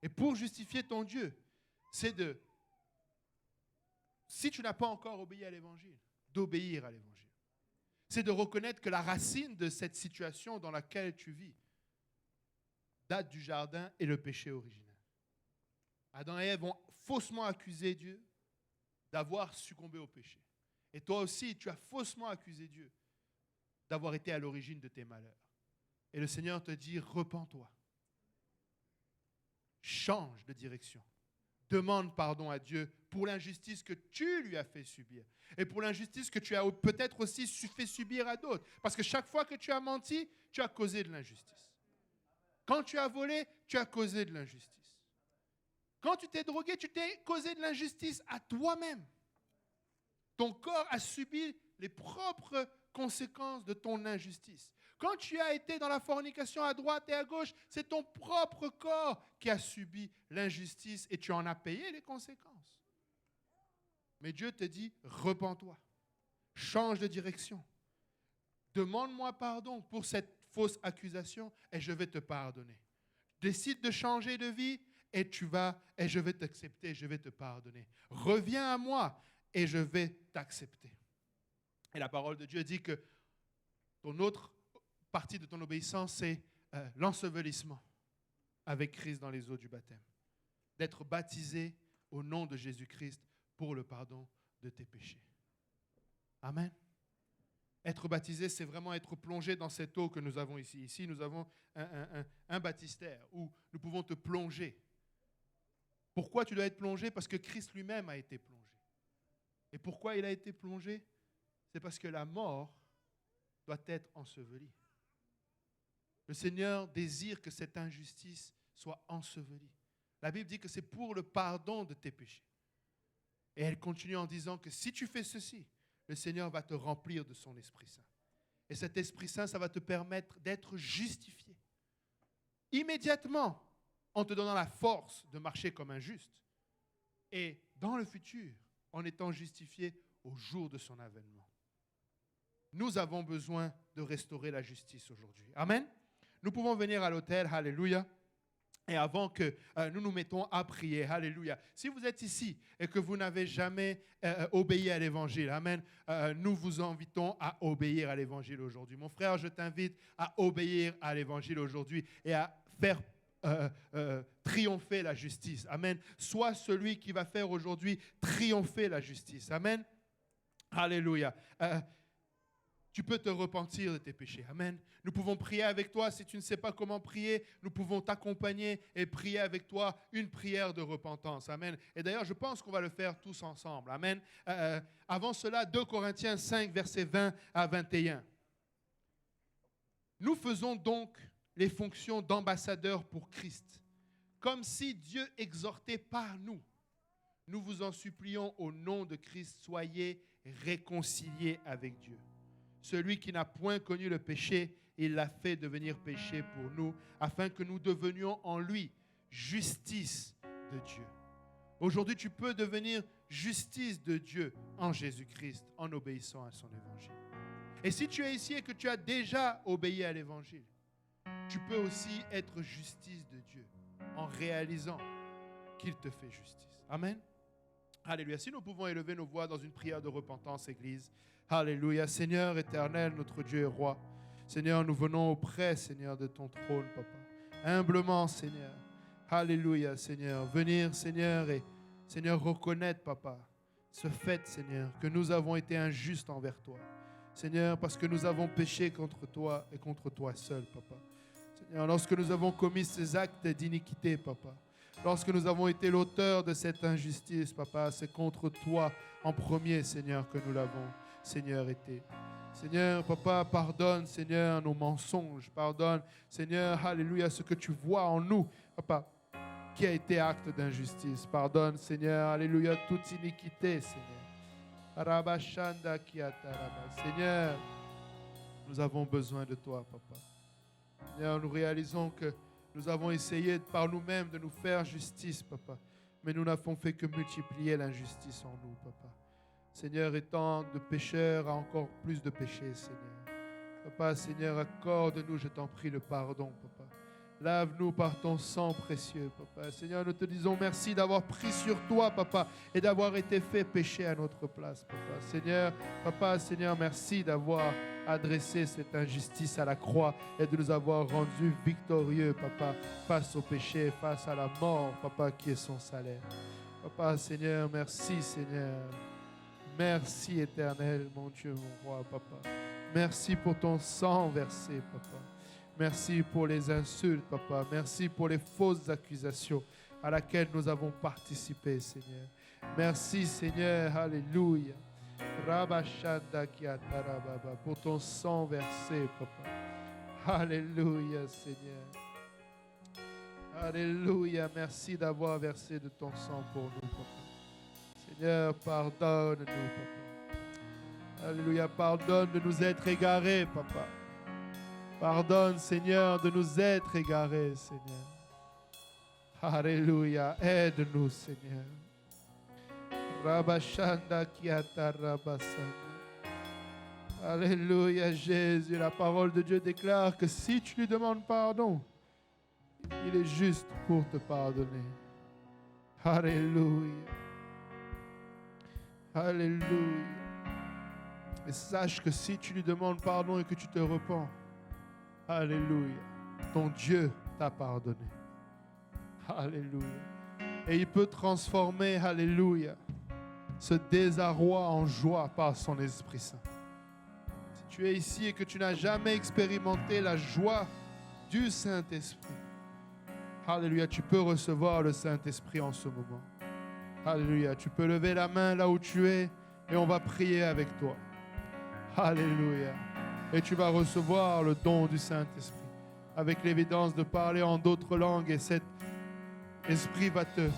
Et pour justifier ton Dieu, c'est si tu n'as pas encore obéi à l'Évangile, d'obéir à l'Évangile. C'est de reconnaître que la racine de cette situation dans laquelle tu vis date du jardin et le péché originel. Adam et Ève vont faussement accuser Dieu d'avoir succombé au péché. Et toi aussi, tu as faussement accusé Dieu d'avoir été à l'origine de tes malheurs. Et le Seigneur te dit, repens-toi. Change de direction. Demande pardon à Dieu pour l'injustice que tu lui as fait subir. Et pour l'injustice que tu as peut-être aussi fait subir à d'autres. Parce que chaque fois que tu as menti, tu as causé de l'injustice. Quand tu as volé, tu as causé de l'injustice. Quand tu t'es drogué, tu t'es causé de l'injustice à toi-même. Ton corps a subi les propres conséquences de ton injustice. Quand tu as été dans la fornication à droite et à gauche, c'est ton propre corps qui a subi l'injustice et tu en as payé les conséquences. Mais Dieu te dit, repens-toi, change de direction. Demande-moi pardon pour cette fausse accusation et je vais te pardonner. Décide de changer de vie et je vais t'accepter, je vais te pardonner. Reviens à moi et je vais t'accepter. Et la parole de Dieu dit que ton autre partie de ton obéissance, c'est l'ensevelissement avec Christ dans les eaux du baptême. D'être baptisé au nom de Jésus-Christ pour le pardon de tes péchés. Amen. Être baptisé, c'est vraiment être plongé dans cette eau que nous avons ici. Ici, nous avons un baptistère où nous pouvons te plonger. Pourquoi tu dois être plongé? Parce que Christ lui-même a été plongé. Et pourquoi il a été plongé? C'est parce que la mort doit être ensevelie. Le Seigneur désire que cette injustice soit ensevelie. La Bible dit que c'est pour le pardon de tes péchés. Et elle continue en disant que si tu fais ceci, le Seigneur va te remplir de son Esprit Saint. Et cet Esprit Saint, ça va te permettre d'être justifié. Immédiatement, en te donnant la force de marcher comme un juste. Et dans le futur, en étant justifié au jour de son avènement. Nous avons besoin de restaurer la justice aujourd'hui. Amen. Nous pouvons venir à l'autel. Alléluia. Et avant que nous nous mettons à prier, alléluia. Si vous êtes ici et que vous n'avez jamais obéi à l'Évangile, amen, nous vous invitons à obéir à l'Évangile aujourd'hui. Mon frère, je t'invite à obéir à l'Évangile aujourd'hui et à faire triompher la justice. Amen. Sois celui qui va faire aujourd'hui triompher la justice. Amen. Alléluia. Tu peux te repentir de tes péchés. Amen. Nous pouvons prier avec toi. Si tu ne sais pas comment prier, nous pouvons t'accompagner et prier avec toi une prière de repentance. Amen. Et d'ailleurs, je pense qu'on va le faire tous ensemble. Amen. Avant cela, 2 Corinthiens 5, versets 20 à 21. Nous faisons donc les fonctions d'ambassadeurs pour Christ, comme si Dieu exhortait par nous. Nous vous en supplions au nom de Christ, soyez réconciliés avec Dieu. Celui qui n'a point connu le péché, il l'a fait devenir péché pour nous, afin que nous devenions en lui justice de Dieu. Aujourd'hui, tu peux devenir justice de Dieu en Jésus-Christ, en obéissant à son évangile. Et si tu es ici et que tu as déjà obéi à l'évangile, tu peux aussi être justice de Dieu en réalisant qu'il te fait justice. Amen. Alléluia. Si nous pouvons élever nos voix dans une prière de repentance, Église. Alléluia. Seigneur éternel, notre Dieu et roi. Seigneur, nous venons auprès, Seigneur, de ton trône, Papa. Humblement, Seigneur. Alléluia, Seigneur. Venir, Seigneur, et Seigneur, reconnaître, Papa, ce fait, Seigneur, que nous avons été injustes envers toi. Seigneur, parce que nous avons péché contre toi et contre toi seul, Papa. Seigneur, lorsque nous avons commis ces actes d'iniquité, Papa, lorsque nous avons été l'auteur de cette injustice, Papa, c'est contre toi en premier, Seigneur, que nous l'avons. Seigneur, été. Seigneur, Papa, pardonne, Seigneur, nos mensonges. Pardonne, Seigneur, alléluia, ce que tu vois en nous, Papa, qui a été acte d'injustice. Pardonne, Seigneur, alléluia, toute iniquité, Seigneur. Seigneur, nous avons besoin de toi, Papa. Seigneur, nous réalisons que nous avons essayé par nous-mêmes de nous faire justice, Papa. Mais nous n'avons fait que multiplier l'injustice en nous, Papa. Seigneur, étant de pécheurs à encore plus de péchés, Seigneur. Papa, Seigneur, accorde-nous, je t'en prie, le pardon, Papa. Lave-nous par ton sang précieux, Papa. Seigneur, nous te disons merci d'avoir pris sur toi, Papa, et d'avoir été fait pécher à notre place, Papa. Seigneur, Papa, Seigneur, merci d'avoir adressé cette injustice à la croix et de nous avoir rendus victorieux, Papa, face au péché, face à la mort, Papa, qui est son salaire. Papa, Seigneur, merci, Seigneur. Merci, Éternel, mon Dieu, mon roi, Papa. Merci pour ton sang versé, Papa. Merci pour les insultes, Papa. Merci pour les fausses accusations à laquelle nous avons participé, Seigneur. Merci, Seigneur. Alléluia. Pour ton sang versé, Papa. Alléluia, Seigneur. Alléluia. Merci d'avoir versé de ton sang pour nous, Papa. Seigneur, pardonne-nous, Papa. Alléluia. Pardonne de nous être égarés, Papa. Pardonne, Seigneur, de nous être égarés, Seigneur. Alléluia. Aide-nous, Seigneur. Rabashanda kiata rabasanda. Alléluia, Jésus. La parole de Dieu déclare que si tu lui demandes pardon, il est juste pour te pardonner. Alléluia. Alléluia. Et sache que si tu lui demandes pardon et que tu te repens, alléluia, ton Dieu t'a pardonné. Alléluia. Et il peut transformer, alléluia, ce désarroi en joie par son Esprit Saint. Si tu es ici et que tu n'as jamais expérimenté la joie du Saint-Esprit, alléluia, tu peux recevoir le Saint-Esprit en ce moment. Alléluia, tu peux lever la main là où tu es et on va prier avec toi. Alléluia. Et tu vas recevoir le don du Saint-Esprit avec l'évidence de parler en d'autres langues et cet Esprit va te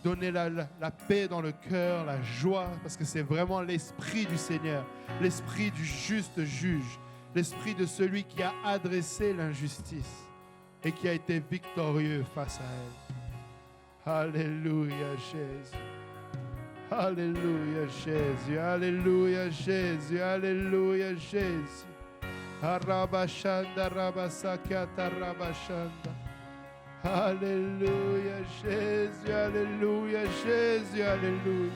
donner la paix dans le cœur, la joie, parce que c'est vraiment l'Esprit du Seigneur, l'Esprit du juste juge, l'Esprit de celui qui a adressé l'injustice et qui a été victorieux face à elle. Alléluia, Jésus. Alléluia, Jésus. Alléluia, Jésus. Alléluia, Jésus. Arabashanda, Rabasakata, Rabashanda. Alléluia, Jésus. Alléluia, Jésus. Alléluia.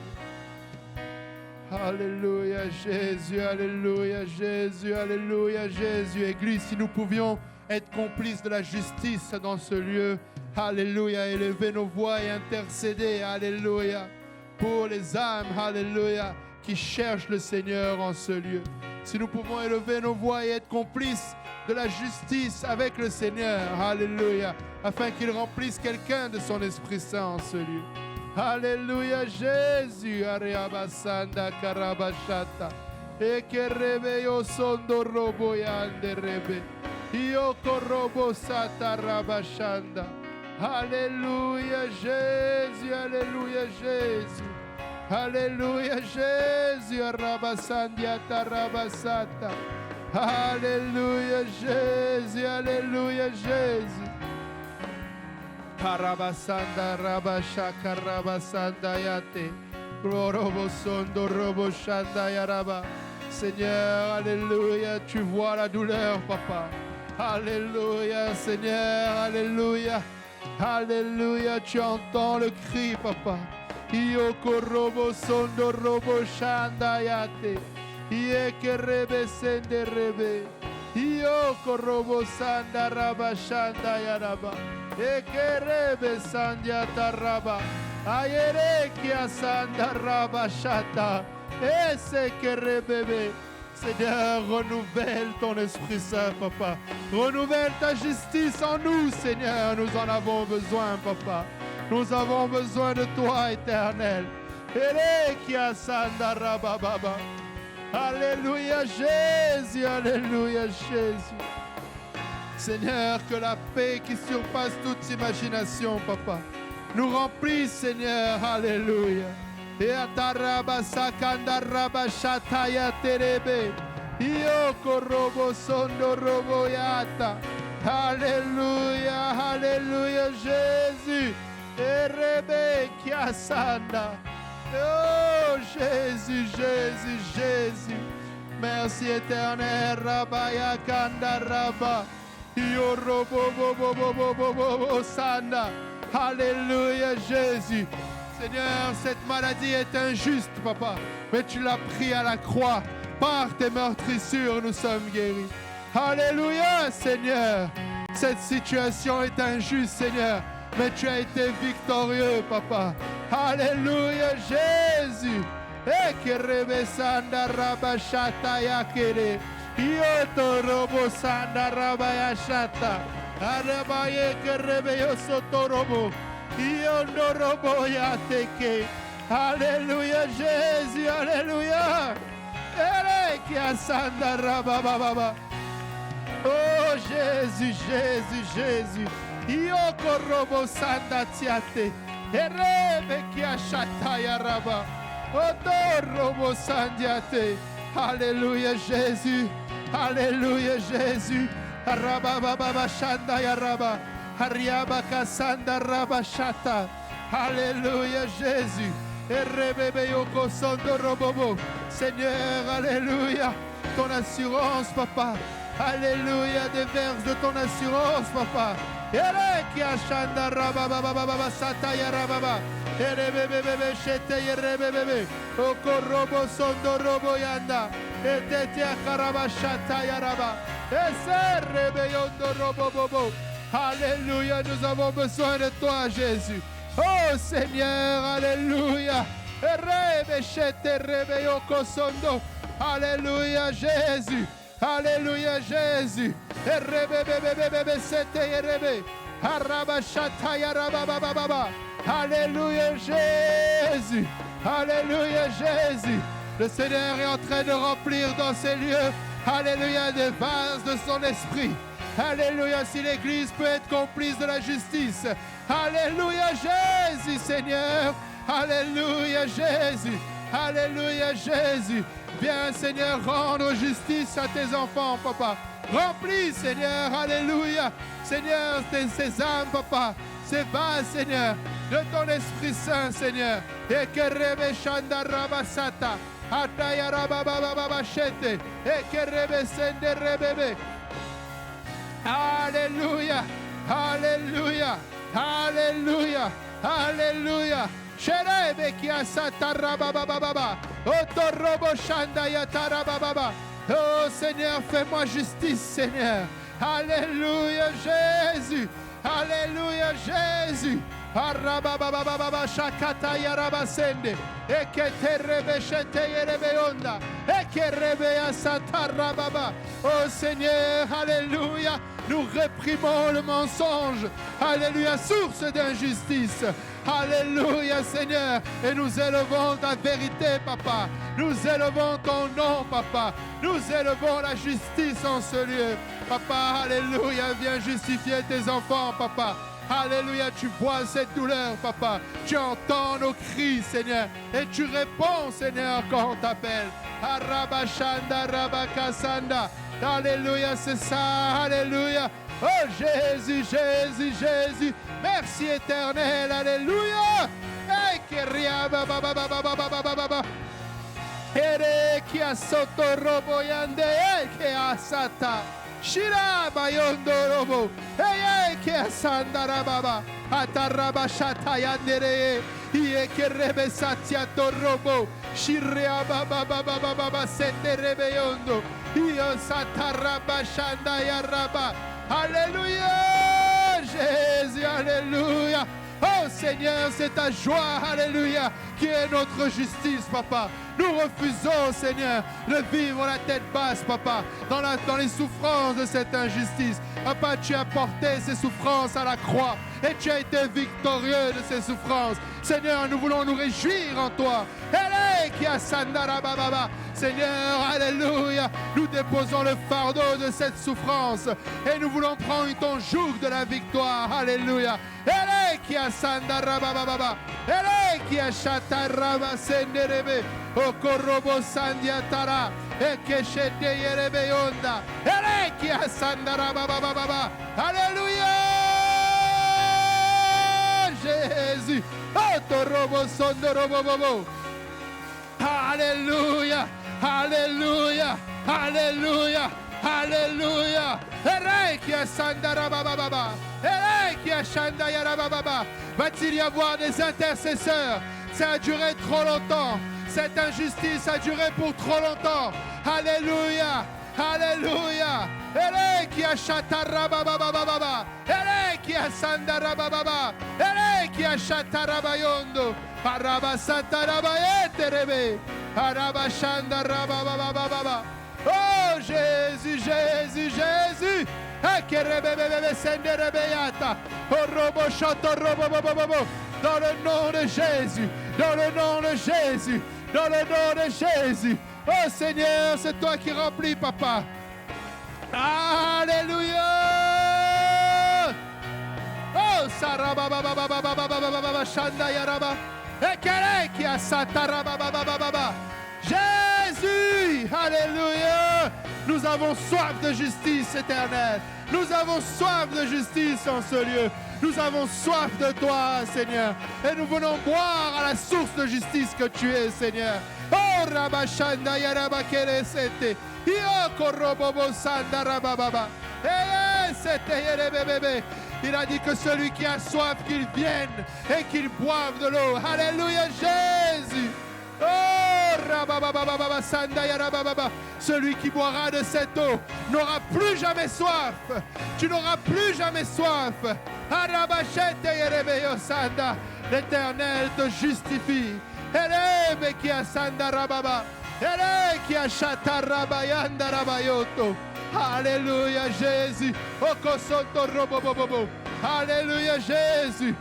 Alléluia, Jésus. Alléluia, Jésus. Alléluia, Jésus. Église, si nous pouvions être complices de la justice dans ce lieu, alléluia, élever nos voix et intercéder, alléluia, pour les âmes, alléluia, qui cherchent le Seigneur en ce lieu. Si nous pouvons élever nos voix et être complices de la justice avec le Seigneur, alléluia, afin qu'il remplisse quelqu'un de son Esprit Saint en ce lieu. Alléluia, Jésus, Ariabasanda Karabashata, Ekerebe yo sondo robo yande rebe, Io korobo sata rabashanda. Alléluia, Jésus, Alléluia, Jésus. Alléluia, Jésus, Rabasandia Tarabasata. Alléluia, Jésus, Alléluia, Jésus. Karabasanda, Rabashaka, Rabasanda Yate. Robo Sondo, Robo Shanda Yaraba. Seigneur, Alléluia, tu vois la douleur, Papa. Alléluia, Seigneur, Alléluia. Alléluia, tu entends le cri, Papa. Io korobo sondo robo shanda yate. Ie che rebe sende rebe. Io korobo sanda raba shanda yaraba. E che rebe sandia taraba. Ayere kia sanda raba shata. E se che rebebe. Seigneur, renouvelle ton Esprit Saint, Papa. Renouvelle ta justice en nous, Seigneur. Nous en avons besoin, Papa. Nous avons besoin de toi, Éternel. Alléluia Jésus, Alléluia Jésus. Seigneur, que la paix qui surpasse toute imagination, Papa, nous remplisse, Seigneur, Alléluia. Et ataraba sakanda raba shataya terebe. Yoko robo sondo robo yata. Alléluia, Alléluia Jésus. Erebe kiasanda. Oh Jésus, Jésus, Jésus. Merci éternel, Rabaya Kanda Rabba. Sanda. Alléluia Jésus. Seigneur, cette maladie est injuste, Papa, mais tu l'as pris à la croix. Par tes meurtrissures, nous sommes guéris. Alléluia Seigneur. Cette situation est injuste, Seigneur, mais tu as été victorieux, Papa. Alléluia Jésus. Ekerebe sanda rabashata yakere. Yoto robo sanda rabayashata. Arabaye kerebe yosoto robo. Yondo robo yateke. Alléluia Jésus. Alléluia. Erekia sanda rabababa. Oh Jésus, Jésus, Jésus. Yoko robo sanda tiate. Erebe kia shataya raba. Oto robo sandiate. Alléluia Jésus. Alléluia Jésus. Rabababa shandaya raba. Hariaba kasanda raba shata. Alléluia Jésus. Erebebe yoko sondo robobo. Seigneur, alléluia. Ton assurance, Papa. Alléluia, déverse de ton assurance, Papa. Ereki ashanda rabababa sataya rababa. Erebebebe shete yerebebebe. Okorobo sondo robo yanda. Etetia karaba shataya raba. Eserebe yondo robo bobo. Alléluia, nous avons besoin de toi, Jésus. Oh Seigneur, alléluia. Rebe shete rebe yoko sondo. Alléluia, Jésus. Alléluia Jésus. Alléluia Jésus. Alléluia Jésus. Le Seigneur est en train de remplir dans ces lieux, alléluia, des vases de son esprit. Alléluia, si l'Église peut être complice de la justice. Alléluia Jésus Seigneur. Alléluia Jésus. Alléluia Jésus. Viens Seigneur rendre justice à tes enfants, Papa. Remplis Seigneur, alléluia. Seigneur, ces âmes, Papa, ces vases, Seigneur, de ton Esprit Saint, Seigneur. Et que rebe shanda rabasata. Ataya rabababa shete. Et que rebe sende rebebe. Alléluia. Alléluia. Alléluia. Alléluia. Sherebe kia satarabababa. Otorobo shanda yatarababa. Oh Seigneur, fais-moi justice, Seigneur. Alléluia Jésus. Alléluia Jésus. Arababababa shakata yarabasende. Eketerebe shete yerebe onda. Ekerebe asatarababa. Oh Seigneur, alléluia. Nous réprimons le mensonge. Alléluia, source d'injustice. Alléluia, Seigneur. Et nous élevons ta vérité, Papa. Nous élevons ton nom, Papa. Nous élevons la justice en ce lieu. Papa, alléluia, viens justifier tes enfants, Papa. Alléluia, tu vois cette douleur, Papa. Tu entends nos cris, Seigneur. Et tu réponds, Seigneur, quand on t'appelle. Arabashanda, Rabakasanda. Alléluia, c'est ça, alléluia. Oh Jésus, Jésus, Jésus. Merci éternel, alléluia. Ere kia soto robo yande ke asata. Shira bayondo robo. Eye ke asandara baba. Ataraba shata yandere. Ie ke rebe satya to robo. Shiria baba baba baba sete rebe yondo. Io sataraba shanda yaraba. Alléluia, Jésus, alléluia. Oh Seigneur, c'est ta joie, alléluia, qui est notre justice, Papa. Nous refusons, Seigneur, de vivre la tête basse, Papa, dans les souffrances de cette injustice. Papa, tu as porté ces souffrances à la croix et tu as été victorieux de ces souffrances. Seigneur, nous voulons nous réjouir en toi. Seigneur, alléluia, nous déposons le fardeau de cette souffrance et nous voulons prendre ton joug de la victoire. Alléluia. Alléluia. Jésus. Alléluia, Alléluia, Alléluia, Alléluia. Va-t-il y avoir des intercesseurs? Ça a duré trop longtemps. Cette injustice a duré pour trop longtemps. Alléluia, Alléluia. Elekia shatarababababa. Elekia sandarabababa. Elekia shatarabayondo. Arabasatarabayeterebe. Arabashandarababababa. Oh Jésus, Jésus, Jésus. Ekerebebebe senderebeyata. Orobo shotorobobobobo. Dans le nom de Jésus, dans le nom de Jésus, dans le nom de Jésus. Oh Seigneur, c'est toi qui remplis, Papa. Alléluia. Oh sarabababababababababa shanda yaraba. Ekereki asatarabababababa. Jésus, alléluia. Nous avons soif de justice éternelle. Nous avons soif de justice en ce lieu. Nous avons soif de toi, Seigneur. Et nous venons boire à la source de justice que tu es, Seigneur. Oh, Rabashanda Yarabakere Sete. Iokorobobo Sanda Rabababa. Il a dit que celui qui a soif, qu'il vienne et qu'il boive de l'eau. Alléluia, Jésus. Oh, Rabababa Sanda Yarababa. Celui qui boira de cette eau n'aura plus jamais soif. Tu n'auras plus jamais soif. L'Éternel te justifie. Alléluia Jésus. Alléluia Jésus.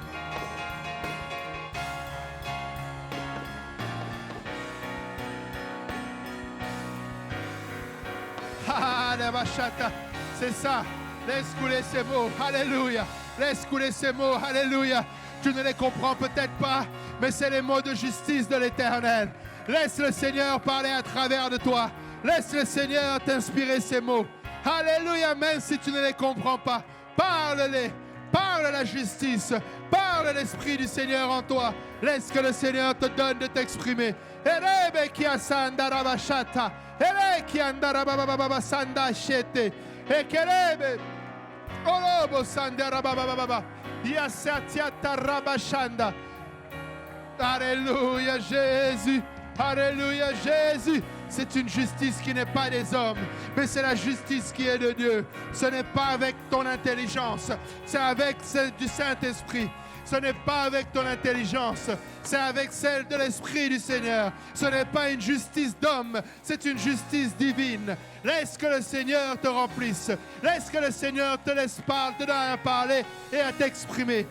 C'est ça. Laisse couler ces mots. Alléluia. Laisse couler ces mots. Alléluia. Tu ne les comprends peut-être pas, mais c'est les mots de justice de l'Éternel. Laisse le Seigneur parler à travers de toi. Laisse le Seigneur t'inspirer ces mots. Alléluia. Même si tu ne les comprends pas, parle-les. Parle la justice. Parle l'Esprit du Seigneur en toi. Laisse que le Seigneur te donne de t'exprimer. Alléluia Jésus. Alléluia Jésus. C'est une justice qui n'est pas des hommes, mais c'est la justice qui est de Dieu. Ce n'est pas avec ton intelligence, c'est avec celle du Saint-Esprit. Ce n'est pas avec ton intelligence, c'est avec celle de l'Esprit du Seigneur. Ce n'est pas une justice d'homme, c'est une justice divine. Laisse que le Seigneur te remplisse. Laisse que le Seigneur te laisse parler, te donne à parler et à t'exprimer.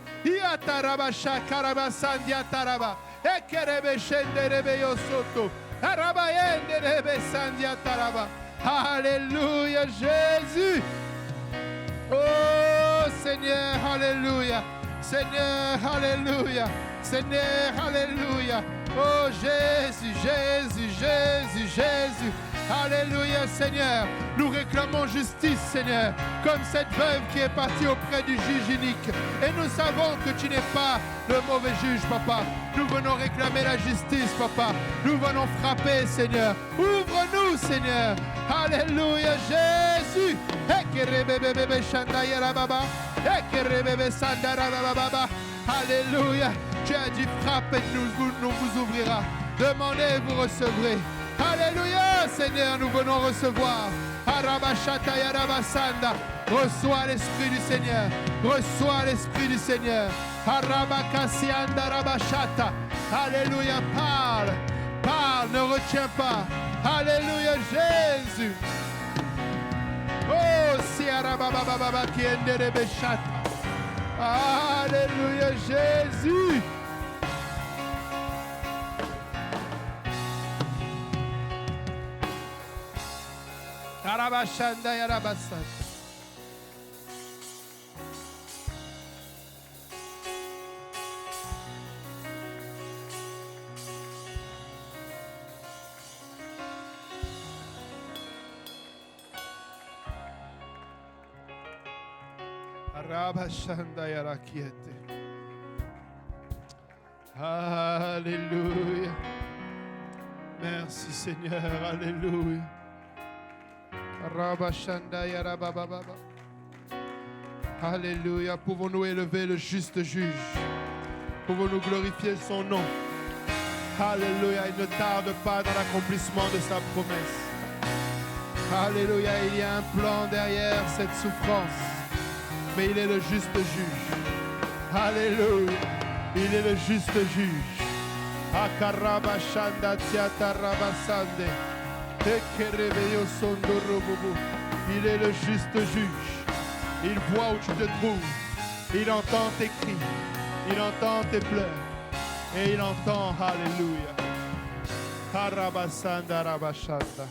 Alléluia Jésus. Oh Seigneur, alléluia. Seigneur, alléluia. Seigneur, alléluia. Oh Jésus, Jésus, Jésus, Jésus. Alléluia Seigneur. Nous réclamons justice Seigneur. Comme cette veuve qui est partie auprès du juge unique. Et nous savons que tu n'es pas le mauvais juge Papa. Nous venons réclamer la justice Papa. Nous venons frapper Seigneur. Ouvre-nous Seigneur. Alléluia Jésus. Alléluia. Tu as dit frappe et nous vous ouvrira. Demandez et vous recevrez. Alléluia Seigneur, nous venons recevoir. Arabashata yarabasanda. Reçois l'Esprit du Seigneur. Reçois l'Esprit du Seigneur. Arabakasianda rabashata. Alléluia, parle. Parle, ne retiens pas. Alléluia Jésus. Oh, si arababababa qui enderebeshata. Alléluia Jésus. Arabashanda yarabasat. Arabashanda yarakiete. Alléluia. Merci Seigneur. Alléluia. Arabashanda yarabababa. Alléluia. Pouvons-nous élever le juste juge? Pouvons-nous glorifier son nom? Alléluia. Il ne tarde pas dans l'accomplissement de sa promesse. Alléluia. Il y a un plan derrière cette souffrance. Mais il est le juste juge. Alléluia. Il est le juste juge. Akarabashanda tiatarabasande. Il est le juste juge. Il voit où tu te trouves. Il entend tes cris. Il entend tes pleurs. Et il entend. Alléluia. Karabasanda rabashanda.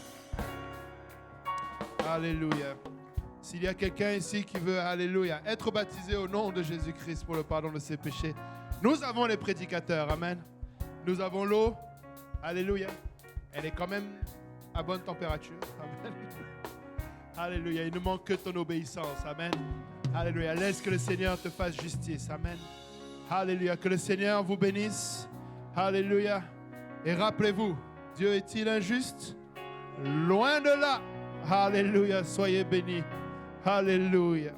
Alléluia. S'il y a quelqu'un ici qui veut, alléluia, être baptisé au nom de Jésus-Christ pour le pardon de ses péchés, nous avons les prédicateurs, amen. Nous avons l'eau, alléluia. Elle est quand même à bonne température, amen. Alléluia, il ne manque que ton obéissance, amen. Alléluia, laisse que le Seigneur te fasse justice, amen. Alléluia, que le Seigneur vous bénisse, alléluia. Et rappelez-vous, Dieu est-il injuste? Loin de là, alléluia, soyez bénis. Alléluia.